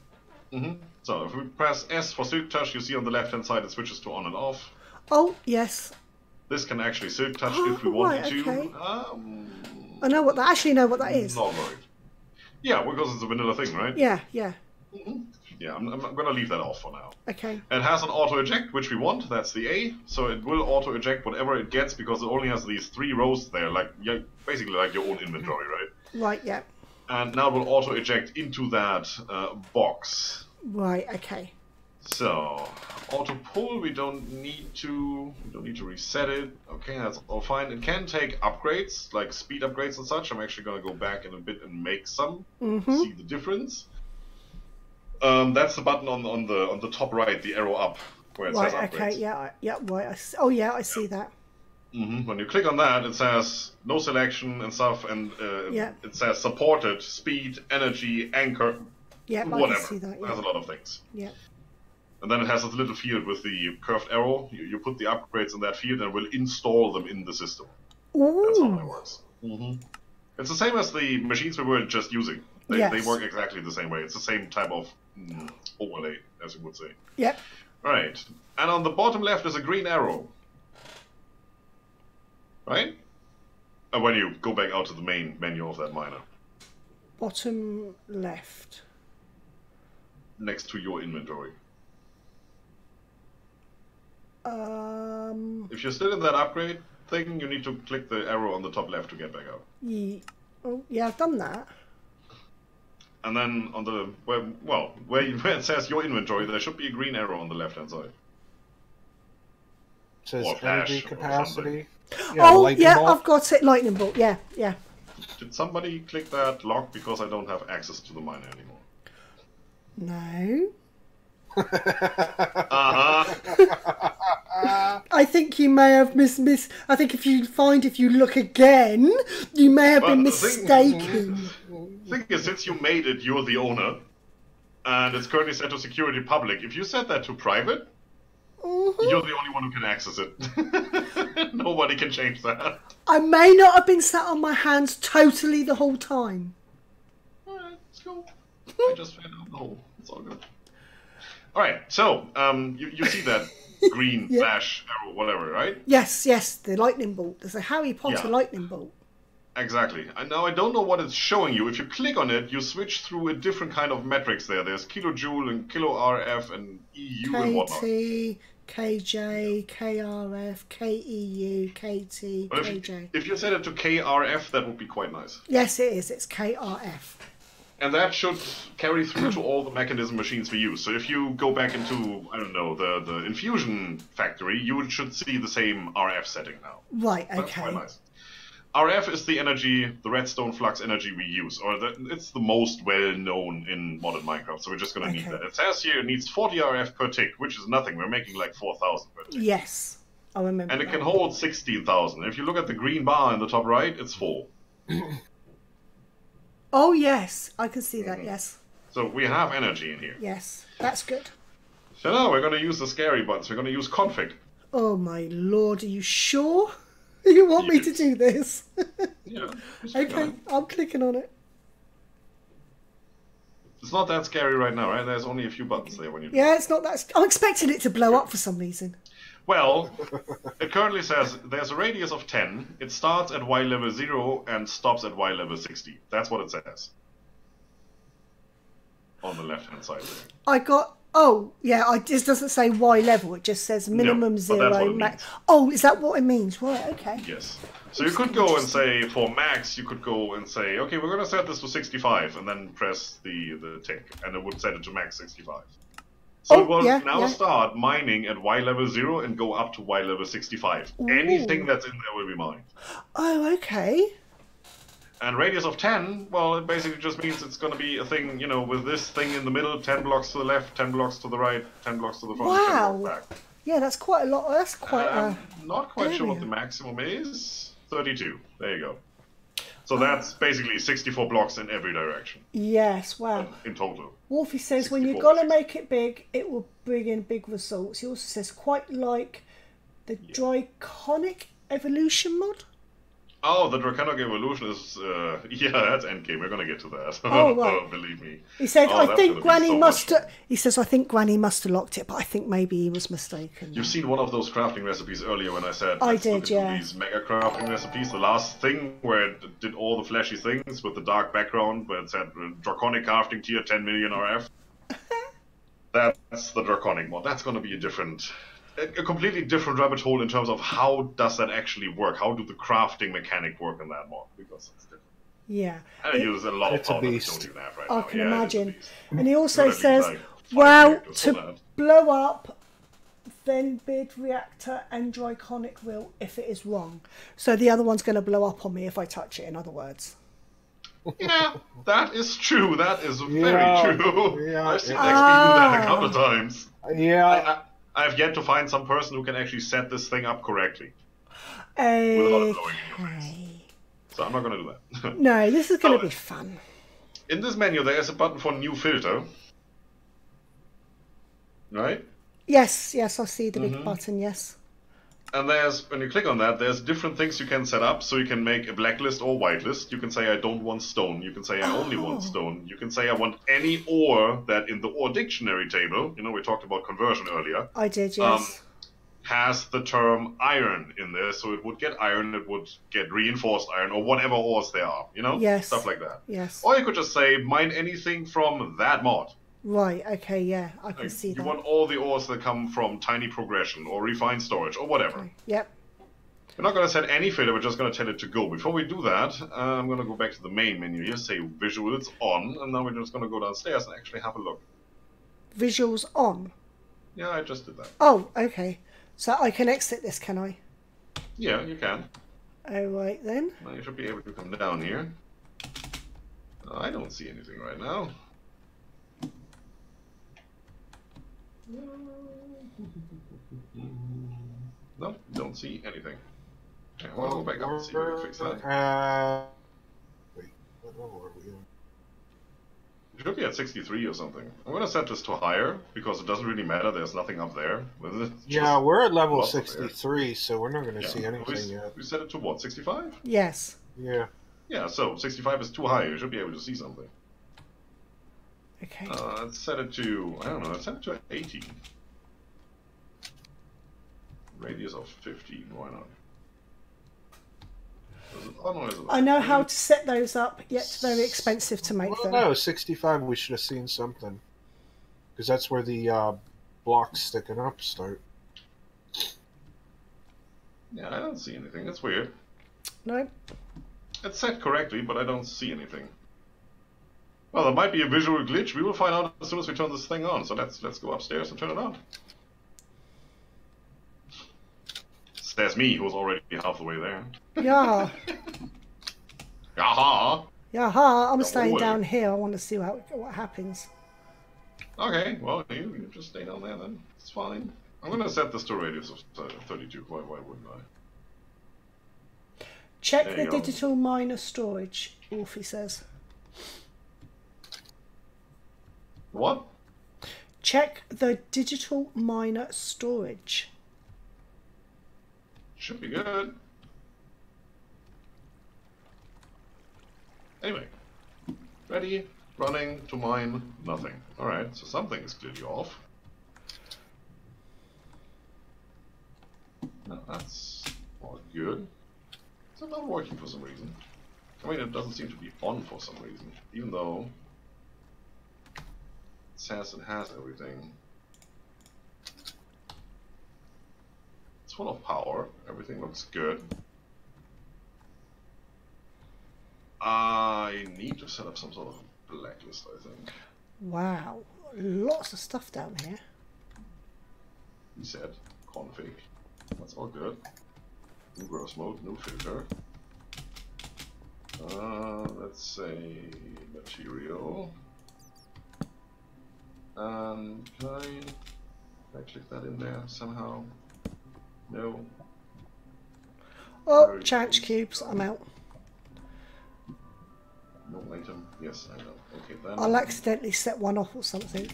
So if we press S for silk touch, you see on the left hand side it switches to on and off. Oh, yes. This can actually silk touch if we wanted to. Okay. I know what that actually know what that is. Not worried. Yeah, because it's a vanilla thing, right? Yeah, yeah. Yeah, I'm going to leave that off for now. Okay. It has an auto eject, which we want. That's the A. So it will auto eject whatever it gets because it only has these 3 rows there, like basically like your own inventory, right? Right. Yeah. And now it will auto eject into that box. Right. Okay. So auto pull, we don't need to reset it. Okay, that's all fine. It can take upgrades, like speed upgrades and such. I'm actually going to go back in a bit and make some. See the difference. That's the button on the top right, the arrow up, where it says upgrades. Okay, yeah, right. I see that. When you click on that, it says no selection and stuff, and it says supported, speed, energy, anchor, whatever. I can see that. It has a lot of things. Yeah. And then it has this little field with the curved arrow. You put the upgrades in that field, and it will install them in the system. Ooh. That's how that works. It's the same as the machines we were just using. They work exactly the same way. It's the same type of overlay, as you would say. Yep. Right. And on the bottom left is a green arrow. Right? And when you go back out to the main menu of that miner. Bottom left. Next to your inventory. If you're still in that upgrade thing, you need to click the arrow on the top left to get back out. Yeah, I've done that. And then on the where it says your inventory, there should be a green arrow on the left hand side. It says or flash energy capacity. Yeah, I've got it. Lightning bolt. Yeah. Did somebody click that lock because I don't have access to the miner anymore? No. I think you may have I think if you look again, you may have been mistaken. The thing is, since you made it, you're the owner, and it's currently set to security public. If you set that to private, you're the only one who can access it. Nobody can change that. I may not have been sat on my hands totally the whole time. Alright, let's go. I just fell down the hole. It's all good. Alright, so, you see that green flash arrow, whatever, right? Yes, the lightning bolt. There's a Harry Potter lightning bolt. Exactly. And now I don't know what it's showing you. If you click on it, you switch through a different kind of metrics there. There's kilojoule and kilo RF and EU and whatnot. KT, KJ, KRF, KEU, KT, KJ. If you set it to KRF, that would be quite nice. Yes, it is. It's KRF. And that should carry through to all the mechanism machines we use. So if you go back into, I don't know, the infusion factory, you should see the same RF setting now. Right, okay. That's quite nice. RF is the energy, the redstone flux energy we use, or it's the most well-known in modern Minecraft, so we're just going to need that. It says here it needs 40 RF per tick, which is nothing. We're making like 4,000 per tick. Yes, I remember. And it can hold 16,000. If you look at the green bar in the top right, it's full. Oh, yes, I can see that, yes. So we have energy in here. Yes, that's good. So now we're going to use the scary buttons. We're going to use config. Oh, my lord, are you sure you want me to do this? Yeah. Okay, I'm clicking on it. It's not that scary right now, right? There's only a few buttons there when you do Yeah, it's not that... I'm expecting it to blow up for some reason. Well, it currently says there's a radius of 10. It starts at Y level 0 and stops at Y level 60. That's what it says. On the left-hand side there. I got... Oh, yeah, it just doesn't say Y level. It just says minimum 0, max. Oh, is that what it means? Right, okay. Yes. So you could go and say, for max, you could go and say, okay, we're going to set this to 65, and then press the tick, and it would set it to max 65. So it will now start mining at Y level 0 and go up to Y level 65. Ooh. Anything that's in there will be mined. Oh, okay. And radius of 10, well, it basically just means it's going to be a thing, you know, with this thing in the middle, 10 blocks to the left, 10 blocks to the right, 10 blocks to the front, 10 blocks back. Yeah, that's quite a lot. That's quite I'm not quite sure what the maximum is. 32. There you go. So that's basically 64 blocks in every direction. Yes, wow. In total. Wolfie says when you're going to make it big, it will bring in big results. He also says quite like the Draconic Evolution mod. Oh, the Draconic Evolution is, yeah, that's endgame. We're going to get to that. Oh, right. Believe me. He said, I think Granny must have... He says, I think Granny must have locked it, but I think maybe he was mistaken. You've seen one of those crafting recipes earlier when I said... I did, yeah. These mega crafting recipes. The last thing where it did all the flashy things with the dark background, where it said Draconic crafting tier 10 million RF. That's the Draconic mod. That's going to be a completely different rabbit hole in terms of how does that actually work? How do the crafting mechanic work in that mod? Because it's different. Yeah. And it uses a lot of power that we don't even have right now. I can imagine. And he also says, well, to blow up, then bid reactor and Draconic will if it is wrong. So the other one's going to blow up on me if I touch it, in other words. Yeah, that is true. That is very true. Yeah, I've seen XP do that a couple of times. Yeah. I've yet to find some person who can actually set this thing up correctly. With a lot of blowing in your face. So I'm not going to do that. No, this is going to be fun. In this menu, there is a button for new filter. Right? Yes, I see the big button, yes. And when you click on that, there's different things you can set up. So you can make a blacklist or whitelist. You can say I don't want stone. You can say I only want stone. You can say I want any ore that in the ore dictionary table, you know, we talked about conversion earlier. I did, yes. Has the term iron in there. So it would get iron, it would get reinforced iron, or whatever ores there are, you know? Yes. Stuff like that. Yes. Or you could just say mine anything from that mod. Right, okay, yeah, I can see that. You want all the ores that come from tiny progression or refined storage or whatever. Okay. Yep. We're not going to set any filter, we're just going to tell it to go. Before we do that, I'm going to go back to the main menu here, say visuals on, and now we're just going to go downstairs and actually have a look. Visuals on? Yeah, I just did that. Oh, okay. So I can exit this, can I? Yeah, you can. Oh, right then. Now you should be able to come down here. I don't see anything right now. No, don't see anything. Okay, well, I'll go back up and see if we can fix that. Wait, what level are we on? It should be at 63 or something. I'm going to set this to higher, because it doesn't really matter, there's nothing up there. Yeah, we're at level 63, so we're not going to see anything yet. We set it to what, 65? Yes. Yeah. Yeah, so 65 is too high, you should be able to see something. Okay. Let's set it to, I don't know, let's set it to 18. Radius of 15, why not? I know how to set those up, yet it's very expensive to make them. No, 65 we should have seen something. Because that's where the blocks sticking up start. Yeah, I don't see anything, that's weird. No. It's set correctly, but I don't see anything. Well, there might be a visual glitch. We will find out as soon as we turn this thing on. So let's go upstairs and turn it on. There's me, who's already half the way there. Yeah. Yaha! Yaha! I'm staying down here. I want to see what happens. Okay, well, you just stay down there then. It's fine. I'm gonna set this to a radius of 32. Why wouldn't I? Check the digital miner storage, Wolfie says. What? Check the digital miner storage. Should be good. Anyway. Ready, running, to mine, nothing. Alright, so something is clearly off. No, that's all good. It's not working for some reason. I mean, it doesn't seem to be on for some reason, even though it says it has everything. It's full of power, everything looks good. I need to set up some sort of blacklist, I think. Wow, lots of stuff down here. He said config. That's all good. New gross mode, new filter. Let's say material. Can I click that in there somehow? No. Oh, chance cubes, I'm out. No item. Yes, I know. Okay, then. I'll accidentally set one off or something.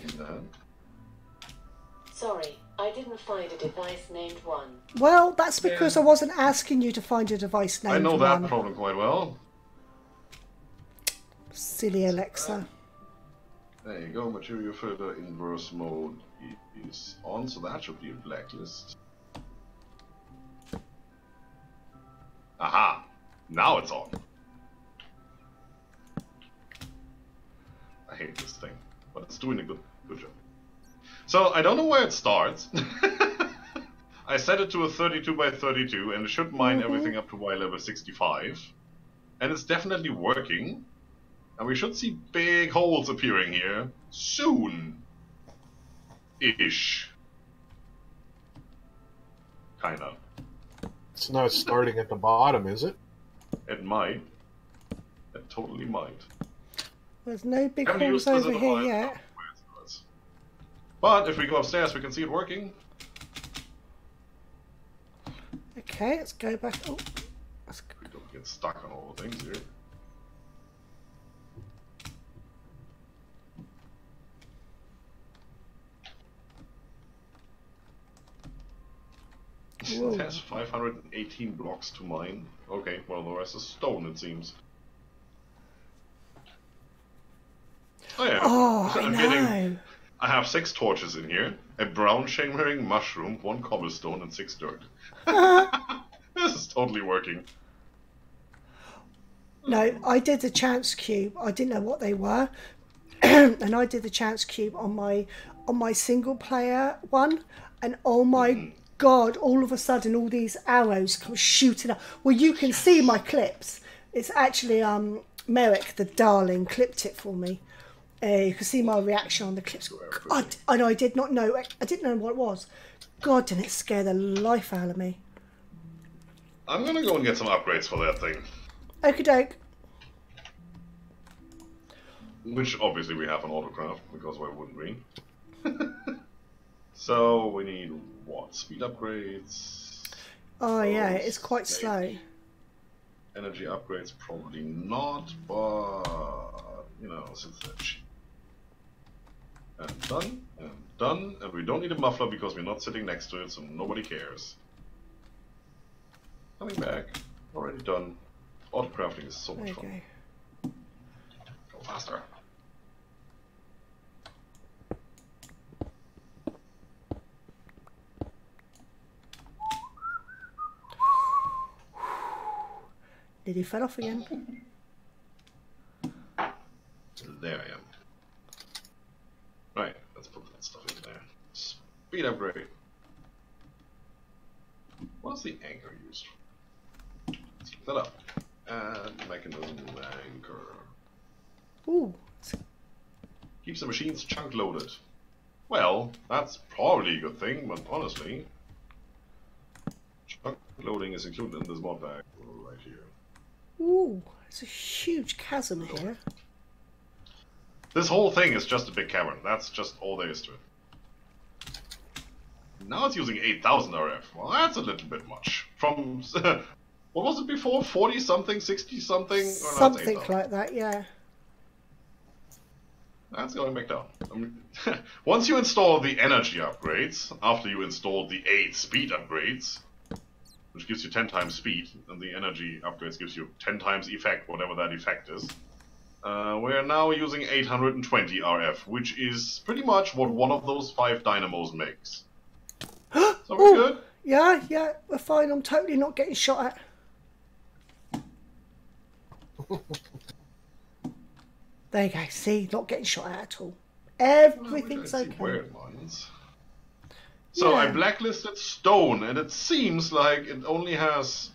Sorry, I didn't find a device named 1. Well, that's because I wasn't asking you to find a device named 1. I know that problem quite well. Silly Alexa. There you go. Material filter inverse mode is on, so that should be a blacklist. Aha! Now it's on. I hate this thing, but it's doing a good job. So I don't know where it starts. I set it to a 32 by 32, and it should mine everything up to Y level 65, and it's definitely working. And we should see big holes appearing here soon. Ish. Kinda. It's not starting at the bottom, is it? It might. It totally might. There's no big holes over here yet. But if we go upstairs, we can see it working. Okay, let's go back. Oh, that's good. We don't get stuck on all the things here. Whoa. It has 518 blocks to mine. Okay, well the rest is stone, it seems. Oh yeah. Oh, I know. I have 6 torches in here, a brown shimmering mushroom, 1 cobblestone, and 6 dirt. This is totally working. No, I did the chance cube. I didn't know what they were, and I did the chance cube on my single player one, and oh my God! All of a sudden, all these arrows come shooting up. Well, you can see my clips. It's actually Merrick, the darling, clipped it for me. You can see my reaction on the clips. I did not know. I didn't know what it was. God, didn't it scare the life out of me? I'm gonna go and get some upgrades for that thing. Okie doke. Which obviously we have an autocraft, because why wouldn't we? So we need what? Speed upgrades? Oh yeah, it's quite slow. Energy upgrades probably not, but you know, since they're cheap. And done, and we don't need a muffler because we're not sitting next to it, so nobody cares. Coming back, already done. Autocrafting is so much fun. Go faster. Did he fell off again? There I am. Right, let's put that stuff in there. Speed upgrade. What's the anchor used for? Let's look that up. And mechanism anchor. Ooh, it's Keeps the machines chunk loaded. Well, that's probably a good thing, but honestly, chunk loading is included in this mod bag right here. Ooh, it's a huge chasm here. This whole thing is just a big cavern. That's just all there is to it. Now it's using 8,000 RF. Well, that's a little bit much. From what was it before? 40 something, 60 something, or Something like that, yeah. That's going back down. I mean, once you install the energy upgrades, after you install the 8 speed upgrades, which gives you 10 times speed, and the energy upgrades gives you 10 times effect, whatever that effect is, we're now using 820 RF, which is pretty much what one of those 5 dynamos makes. So we're good? Yeah, yeah, we're fine. I'm totally not getting shot at. There you go. See, not getting shot at all. Everything's okay. So I blacklisted stone, and it seems like it only has,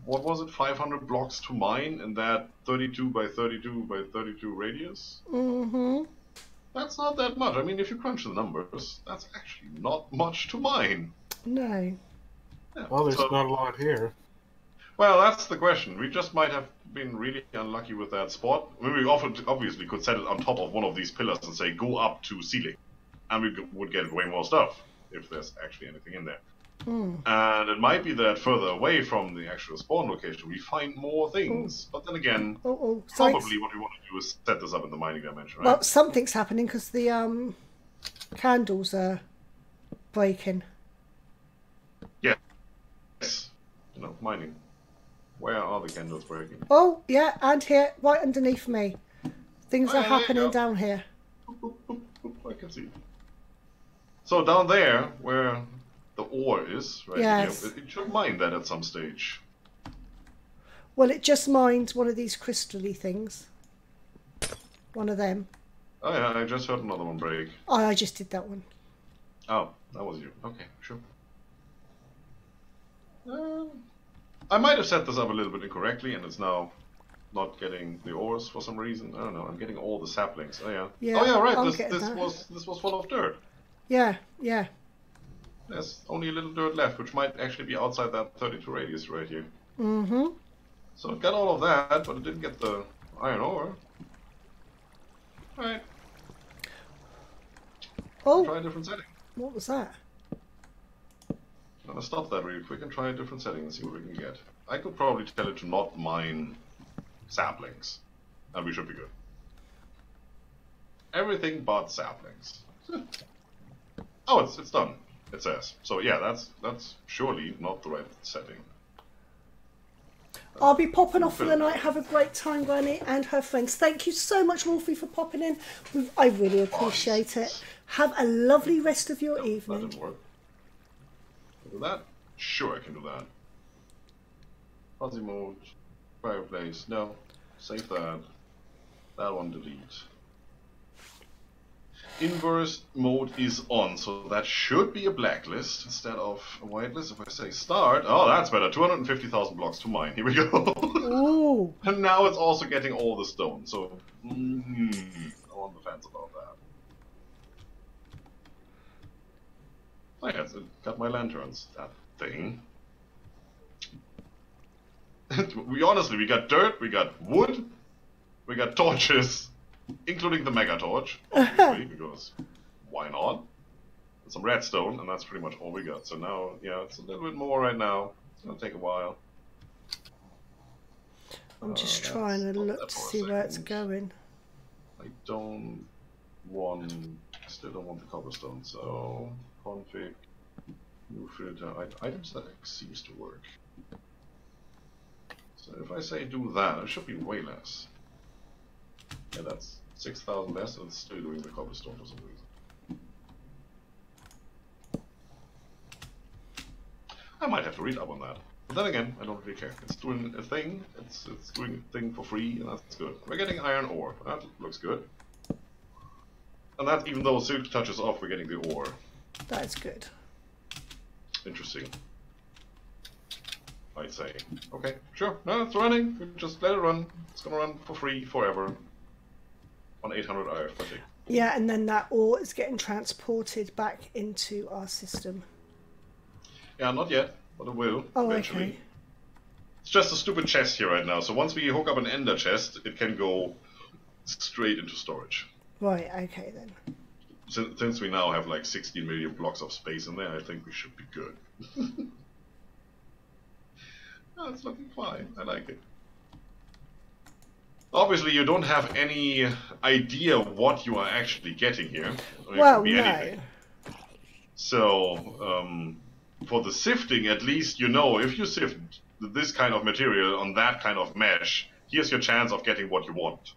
what was it, 500 blocks to mine in that 32 by 32 by 32 radius? Mm-hmm. That's not that much. I mean, if you crunch the numbers, that's actually not much to mine. No. Yeah, Well, there's not a lot here. Well, that's the question. We just might have been really unlucky with that spot. I mean, we obviously could set it on top of one of these pillars and say, go up to ceiling. And we would get way more stuff, if there's actually anything in there. And it might be that further away from the actual spawn location, we find more things. But then again, probably what we want to do is set this up in the mining dimension, right? Well, something's happening because the candles are breaking. Yes. You know, mining. Where are the candles breaking? Oh, yeah, and here, right underneath me. Things are happening down here. Boop, boop, boop, I can see. So down there, where the ore is, right? Yes. It should mine that at some stage. Well, it just mined one of these crystal-y things. One of them. Oh yeah, I just heard another one break. Oh, I just did that one. Oh, that was you. Okay, sure. I might have set this up a little bit incorrectly, and it's now not getting the ores for some reason. I don't know. I'm getting all the saplings. Oh yeah. Oh yeah, right. This was full of dirt. Yeah, yeah. There's only a little dirt left, which might actually be outside that 32 radius right here. Mm-hmm. So it got all of that, but it didn't get the iron ore. Alright. Oh. Try a different setting. What was that? I'm gonna stop that really quick and try a different setting and see what we can get. I could probably tell it to not mine saplings, and we should be good. Everything but saplings. Oh, it's done. It says. So yeah, that's surely not the right setting. I'll be popping off for the night. Have a great time, Granny and her friends. Thank you so much, Wolfie, for popping in. I really appreciate it. Have a lovely rest of your evening. That didn't work. Can do that? Sure, I can do that. Fuzzy mode, fireplace. No, save that. That one delete. Inverse mode is on, so that should be a blacklist instead of a whitelist. If I say start, oh, that's better. 250,000 blocks to mine. Here we go. Ooh. And now it's also getting all the stone. So, I'm on the fence about that. Oh yeah, it got my lanterns. That thing. We got dirt, we got wood, we got torches. Including the mega torch, obviously, because why not? And some redstone, and that's pretty much all we got. So now, yeah, it's a little bit more right now. It's gonna take a while. I'm just trying to look to see where it's going. I don't want, still don't want the cobblestone, so config, new filter, item select seems to work. So if I say do that, it should be way less. Yeah, that's 6,000 less, and it's still doing the cobblestone for some reason. I might have to read up on that. But then again, I don't really care. It's doing a thing, it's doing a thing for free, and that's good. We're getting iron ore. That looks good. And that's even though silk touches off, we're getting the ore. That's good. Interesting. I'd say. Okay, sure. No, it's running. Just let it run. It's gonna run for free forever. On 800 IF per tick. Yeah, and then that ore is getting transported back into our system. Yeah, not yet, but it will eventually. Okay. It's just a stupid chest here right now. So once we hook up an ender chest, it can go straight into storage. Right, okay then. Since we now have like 16 million blocks of space in there, I think we should be good. Oh, it's looking fine. I like it. Obviously, you don't have any idea what you are actually getting here. I mean, Well, it could be no. anything. So, for the sifting, at least you know if you sift this kind of material on that kind of mesh, here's your chance of getting what you want.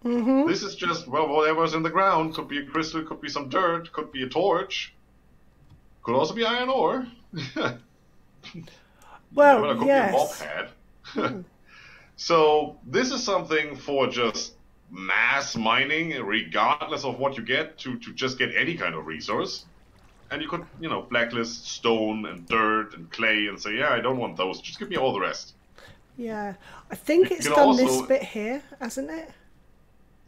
Mm-hmm. This is just, well, whatever's in the ground. Could be a crystal, could be some dirt, could be a torch. Could also be iron ore. Well, could yes. be a mob head. So this is something for just mass mining, regardless of what you get, to just get any kind of resource. And you could, you know, blacklist stone and dirt and clay and say, yeah, I don't want those, just give me all the rest. Yeah. I think You it's can done also- this bit here, hasn't it?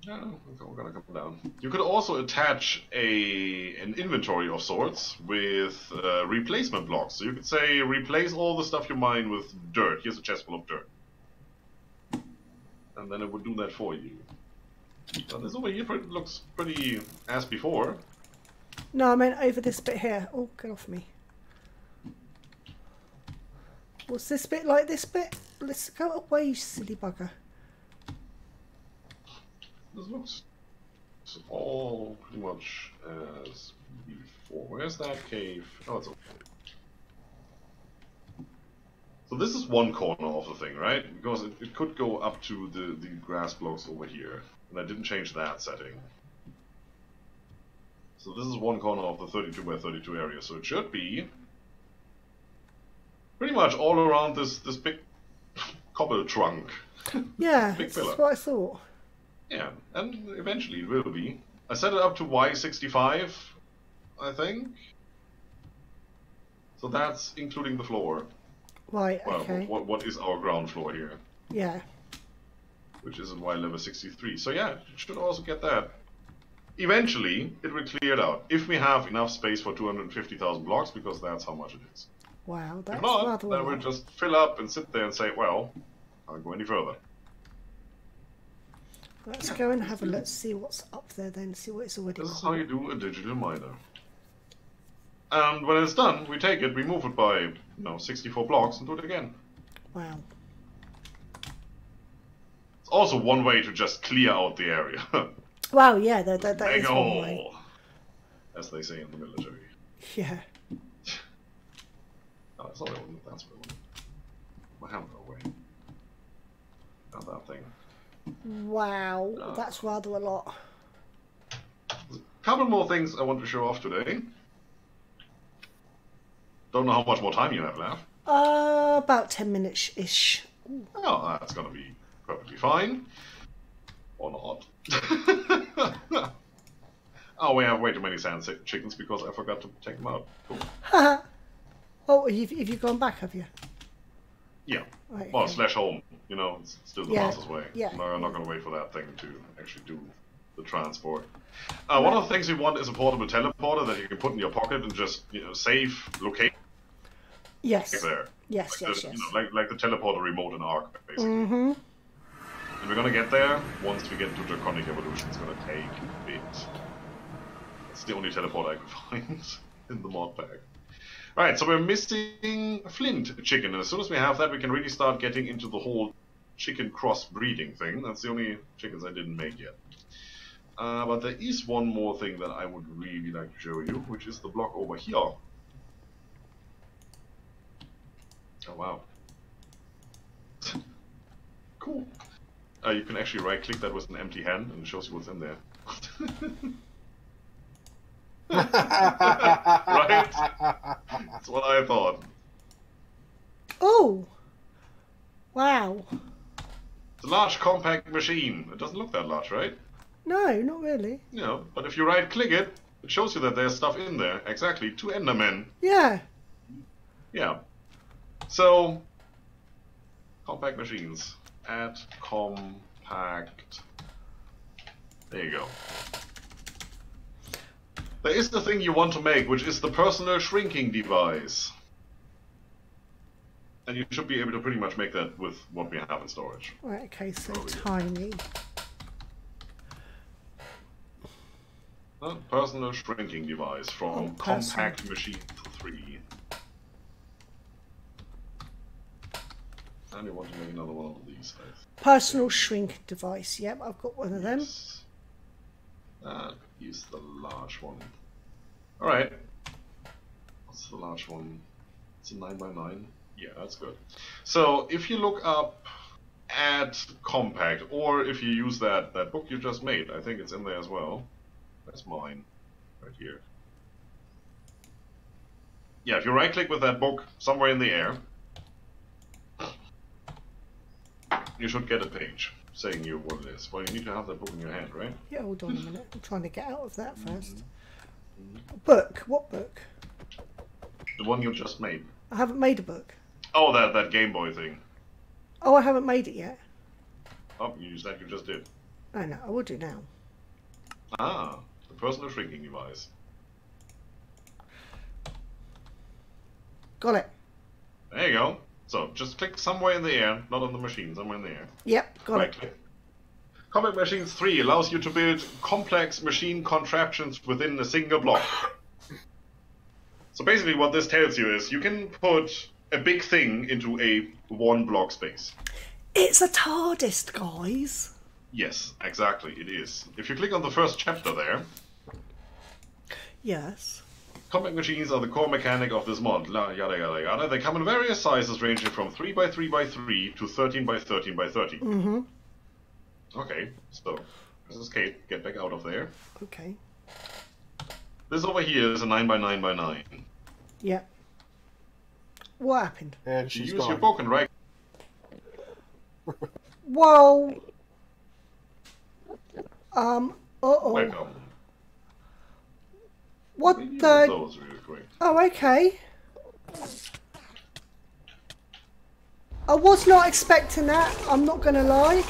No, we're gonna come down. You could also attach an inventory of sorts with replacement blocks. So you could say, replace all the stuff you mine with dirt. Here's a chest full of dirt. And then it would do that for you. But this over here looks pretty as before. No, I meant over this bit here. Oh, get off me. What's this bit like this bit? Let's go away, you silly bugger. This looks all pretty much as before. Where's that cave? Oh, it's over. So this is one corner of the thing, right? Because it could go up to the grass blocks over here. And I didn't change that setting. So this is one corner of the 32 by 32 area. So it should be pretty much all around this big cobble trunk. Yeah, Big that's pillar. what I thought. Yeah, and eventually it will be. I set it up to Y65, I think. So that's including the floor. Right, Well, okay. what is our ground floor here? Yeah. Which is in Y level 63. So yeah, it should also get that. Eventually, it will clear it out. If we have enough space for 250,000 blocks, because that's how much it is. Wow, that's If not, rather a then we'll lot. just fill up and sit there and say, well, can't go any further. Let's go and have a look, see what's up there then, see what it's already This is called. how you do a digital miner. And when it's done, we take it, we move it by, you know, 64 blocks and do it again. Wow. It's also one way to just clear out the area. Wow, yeah, that Make is a one way. hole, as they say in the military. Yeah. No, that's not what I wanted, that's what I wanted. My hammer away. Not that thing. Wow, that's rather a lot. Couple more things I want to show off today. Don't know how much more time you have left. About 10 minutes-ish. Oh, that's gonna be perfectly fine. Or not. Oh, we have way too many sand chickens because I forgot to take them out. Cool. Oh, have you gone back, have you? Yeah. Right, Well, okay. slash home. You know, it's still the Yeah, fastest way. yeah. No, I'm not gonna wait for that thing to actually do the transport. One of the things you want is a portable teleporter that you can put in your pocket and just, you know, save location Yes. there. Yes, Like yes, the, yes. you know, like the teleporter remote in Ark, basically. Mm-hmm. And we're gonna get there once we get to Draconic Evolution. It's gonna take a bit. It's the only teleporter I could find in the mod pack. Alright, so we're missing flint chicken, and as soon as we have that, we can really start getting into the whole chicken cross-breeding thing. That's the only chickens I didn't make yet. But there is one more thing that I would really like to show you, which is the block over here. Oh wow. Cool. You can actually right-click that with an empty hand, and it shows you what's in there. Right? That's what I thought. Oh! Wow. It's a large compact machine. It doesn't look that large, right? No, not really. You know, but if you right-click it, it shows you that there's stuff in there. Exactly, 2 Endermen. Yeah. Yeah. So, compact machines. Add compact. There you go. There is the thing you want to make, which is the personal shrinking device. And you should be able to pretty much make that with what we have in storage. Right, okay, so tiny. A personal shrinking device from Compact Machine 3. And you want to make another one of these. Personal shrink device. Yep, I've got one of them. Use the large one. Alright. What's the large one? It's a 9x9. Yeah, that's good. So, if you look up Add Compact, or if you use that book you just made, I think it's in there as well. That's mine. Right here. Yeah, if you right click with that book somewhere in the air, you should get a page saying you what it is. Well, you need to have that book in your hand, right? Yeah, hold on a minute. I'm trying to get out of that first. Book? What book? The one you just made. I haven't made a book. Oh, that Game Boy thing. Oh, I haven't made it yet. Oh, you said you just did. I know, I will do now. Ah, the personal shrinking device. Got it. There you go. So, just click somewhere in the air, not on the machine, somewhere in the air. Yep, got it. Click. Compact Machines 3 allows you to build complex machine contraptions within a single block. So basically what this tells you is you can put a big thing into a one block space. It's a TARDIS, guys. Yes, exactly, it is. If you click on the first chapter there... Yes. Compact machines are the core mechanic of this mod, yada yada yada. They come in various sizes ranging from 3x3x3 to 13x13x30. Mm-hmm. Okay, so this is Kate, get back out of there. Okay. This over here is a 9x9x9. Yep. What happened? And You she's use gone. your book and right. Whoa. Uh-oh. Welcome. What Maybe the... those really quick. Oh, okay. I was not expecting that, I'm not going to lie.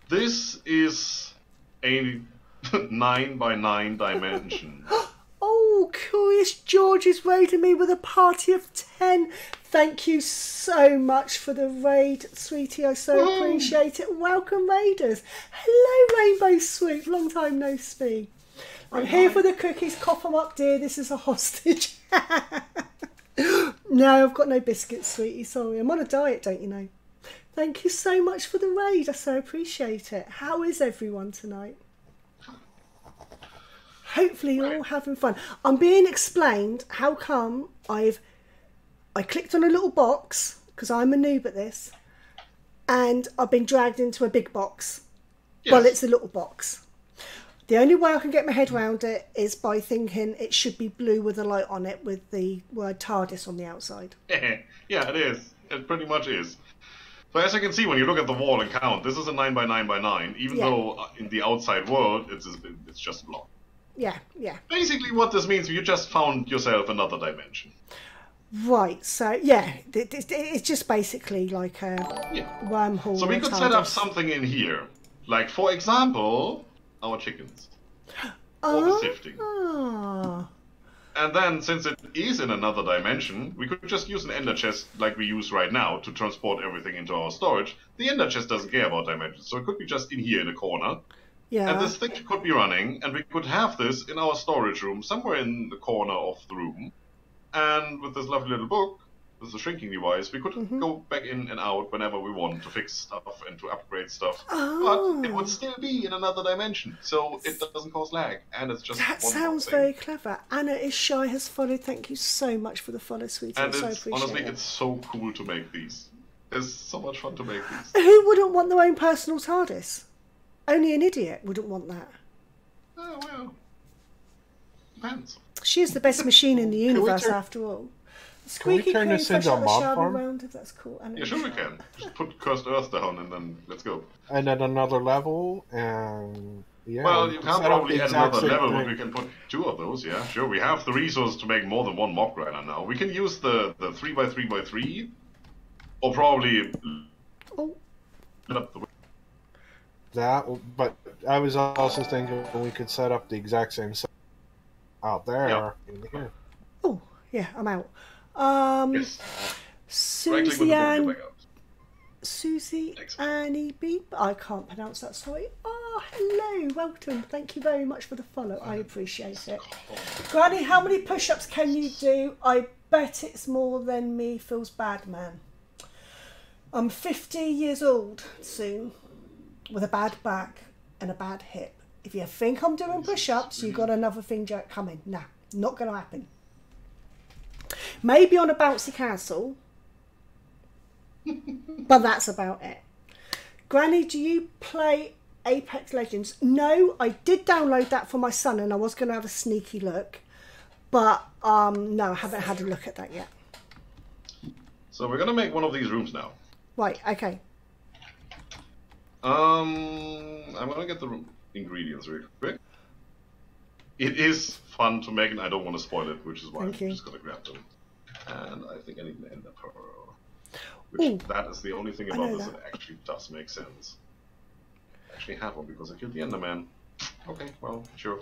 This is a 9x9 dimension. Oh, Curious George is raiding me with a party of 10. Thank you so much for the raid, sweetie. I so appreciate it. Welcome, raiders. Hello, Rainbow Swoop. Long time no speak. I'm here for the cookies. Cough them up, dear. This is a hostage. No, I've got no biscuits, sweetie. Sorry. I'm on a diet, don't you know? Thank you so much for the raid. I so appreciate it. How is everyone tonight? Hopefully you're all having fun. I'm being explained how come I clicked on a little box, because I'm a noob at this, and I've been dragged into a big box. Yes. Well, it's a little box. The only way I can get my head around it is by thinking it should be blue with a light on it with the word TARDIS on the outside. Yeah, it is. It pretty much is. So as you can see, when you look at the wall and count, this is a 9x9x9, even though in the outside world it's just a block. Yeah, yeah. Basically what this means, you just found yourself another dimension. Right, so yeah, it's just basically like a wormhole. So we could set up something in here. Like, for example, our chickens. Or the sifting. And then, since it is in another dimension, we could just use an ender chest like we use right now to transport everything into our storage. The ender chest doesn't care about dimensions, so it could be just in here in a corner. Yeah. And this thing could be running, and we could have this in our storage room, somewhere in the corner of the room. And with this lovely little book, with the shrinking device, we could go back in and out whenever we want to fix stuff and to upgrade stuff. But it would still be in another dimension, so it doesn't cause lag, and it's just that one sounds thing. very clever. Anna is shy has followed. Thank you so much for the follow, sweetie. And I so it's, appreciate honestly, it. it's so cool to make these. It's so much fun to make these. Who wouldn't want their own personal TARDIS? Only an idiot wouldn't want that. Oh, well. Depends. She is the best machine in the universe, after all. Squeaky turn clean, this fresh into out a the mob shower farm? round, if that's cool. Yeah, sure we can. Just put Cursed Earth down and then let's go. And then another level, and yeah. Well, you can't set up probably the add exact another same level, but thing. we can put 2 of those, yeah. Sure, we have the resource to make more than one mob grinder now. We can use the 3x3x3, or probably... Oh. That, but I was also thinking we could set up the exact same set out there in here. Oh, yeah, I'm out. Yes. Right-click with Susie the book, get Ann, back out. Susie Thanks. Annie Beep. I can't pronounce that, sorry. Oh, hello, welcome. Thank you very much for the follow. I appreciate it. Granny, how many push-ups can you do? I bet it's more than me. Feels bad, man. I'm 50 years old soon, with a bad back and a bad hip. If you think I'm doing push-ups, you've got another thing coming. Nah, not going to happen. Maybe on a bouncy castle, but that's about it. Granny, do you play Apex Legends? No, I did download that for my son and I was going to have a sneaky look, but no, I haven't had a look at that yet. So we're gonna make one of these rooms now. Right, okay. I'm gonna get the ingredients real quick. It is fun to make, and I don't want to spoil it, which is why I'm just gonna grab them. And I think I need an ender pearl. Which, that is the only thing about this that actually does make sense. I actually have one because I killed the Enderman. Okay, well, sure.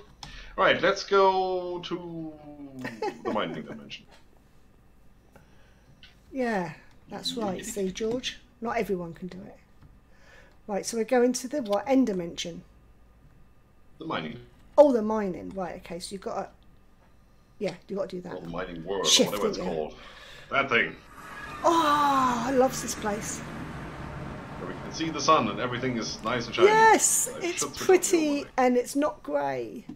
Alright, let's go to the mining dimension. Yeah, that's right. See, George? Not everyone can do it. Right, so we're going to the what? End dimension? The mining. Oh, the mining. Right, okay, so you've got to... Yeah, you've got to do that. Or the mining world, Shift, or whatever it's called. That thing. Oh, I love this place. Where we can see the sun and everything is nice and shiny. Yes, it's pretty and it's not grey.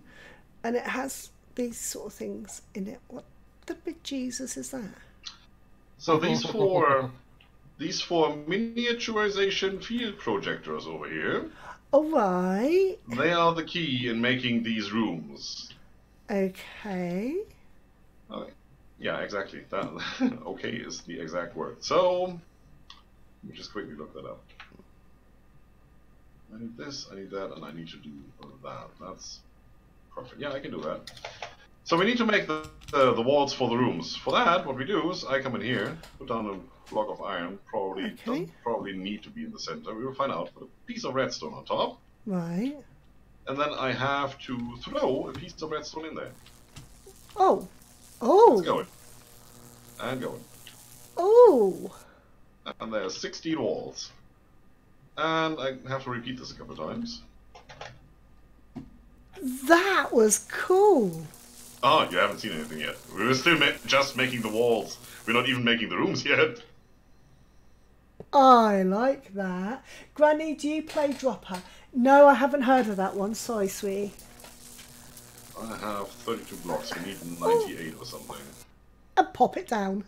And it has these sort of things in it. What the big Jesus is that? So these four miniaturization field projectors over here. All right. They are the key in making these rooms. Okay. Okay. Yeah, exactly. That okay is the exact word. So let me just quickly look that up. I need this, I need that, and I need to do that. That's perfect. Yeah, I can do that. So we need to make the walls for the rooms. For that, what we do is I come in here, put down a block of iron. Probably doesn't probably need to be in the center. We will find out. Put a piece of redstone on top. Right. And then I have to throw a piece of redstone in there. Oh. Oh. It's going. And going. Oh. And there's 16 walls. And I have to repeat this a couple of times. That was cool. Oh, you haven't seen anything yet. We're still just making the walls. We're not even making the rooms yet. I like that. Granny, do you play Dropper? No, I haven't heard of that one. Sorry, sweetie. I have 32 blocks. We need 98 or something. And pop it down.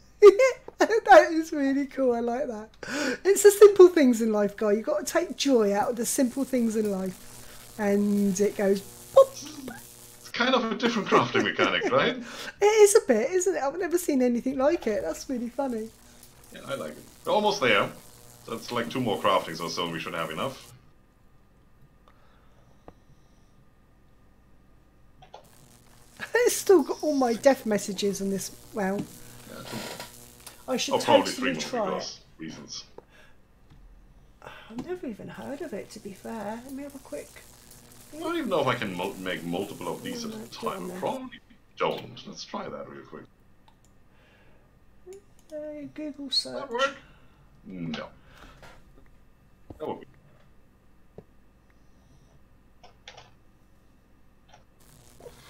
That is really cool. I like that. It's the simple things in life, guy. You've got to take joy out of the simple things in life. And it goes pop. It's kind of a different crafting mechanic, right? It is a bit, isn't it? I've never seen anything like it. That's really funny. Yeah, I like it. We're almost there. That's like 2 more craftings or so. We should have enough. It's still got all my death messages in this round. Yeah, 2 more. I should probably 3 totally more try it. because reasons. I've never even heard of it, to be fair. Let me have a quick... I don't even know if I can make multiple of these at a time. Probably don't. Let's try that real quick. Google search. That work? No. That would be.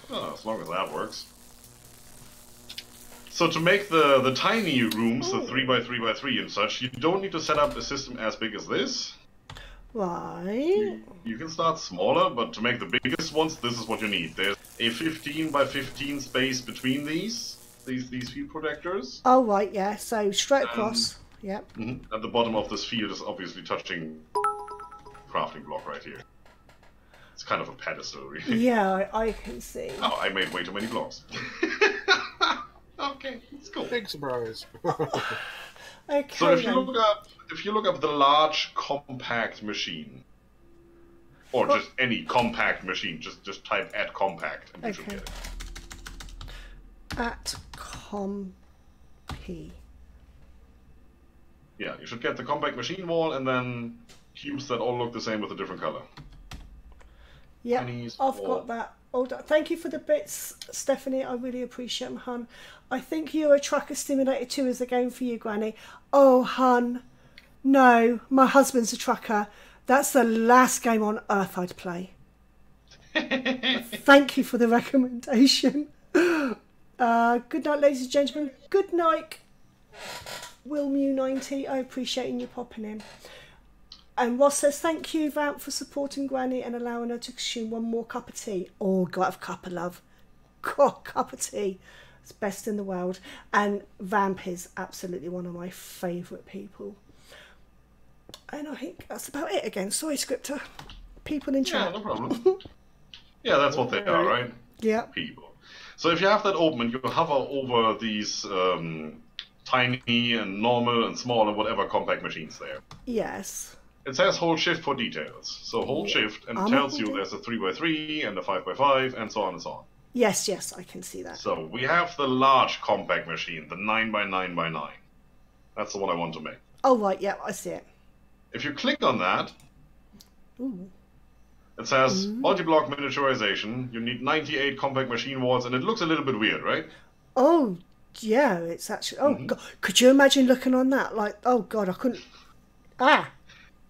Oh, as long as that works. So to make the tiny rooms, the 3x3x3 and such, you don't need to set up a system as big as this. Right. You can start smaller, but to make the biggest ones, this is what you need. There's a 15x15 space between these field projectors. Oh, right, yeah. So straight across. Yep. At the bottom of this field is obviously touching crafting block right here. It's kind of a pedestal, really. Yeah, I can see. Oh, I made way too many blocks. Okay, it's cool. Big surprise. Okay. So if you look up the large compact machine, or just any compact machine, just type at compact and you should get it. At comp. Yeah, you should get the compact machine wall and then cubes that all look the same with a different color. Yeah, Pennies, I've or... got that. Oh, thank you for the bits, Stephanie. I really appreciate them, hun. I think Euro Trucker Simulator 2 is the game for you, Granny. Oh, hun. No, my husband's a trucker. That's the last game on earth I'd play. Thank you for the recommendation. Good night, ladies and gentlemen. Good night, WillMew90. I appreciate you popping in. And Ross says, thank you, Vamp, for supporting Granny and allowing her to consume one more cup of tea. Oh, God, have a cup of love. God, cup of tea. It's best in the world. And Vamp is absolutely one of my favourite people. And I think that's about it again. Sorry, Scripter. People in chat. Yeah, no problem. Yeah, that's what they are, right? Yeah. People. So if you have that open and you hover over these tiny and normal and small and whatever compact machines there. Yes. It says hold shift for details. So hold shift and it tells you there's a 3x3 and a 5x5 and so on and so on. Yes, yes, I can see that. So we have the large compact machine, the 9x9x9. That's the one I want to make. Oh, right, yeah, I see it. If you click on that, Ooh. it says multi-block miniaturization. You need 98 compact machine walls, and it looks a little bit weird, right? Oh, yeah, it's actually... Oh, God. Could you imagine looking on that? Like, oh, God, I couldn't... Ah!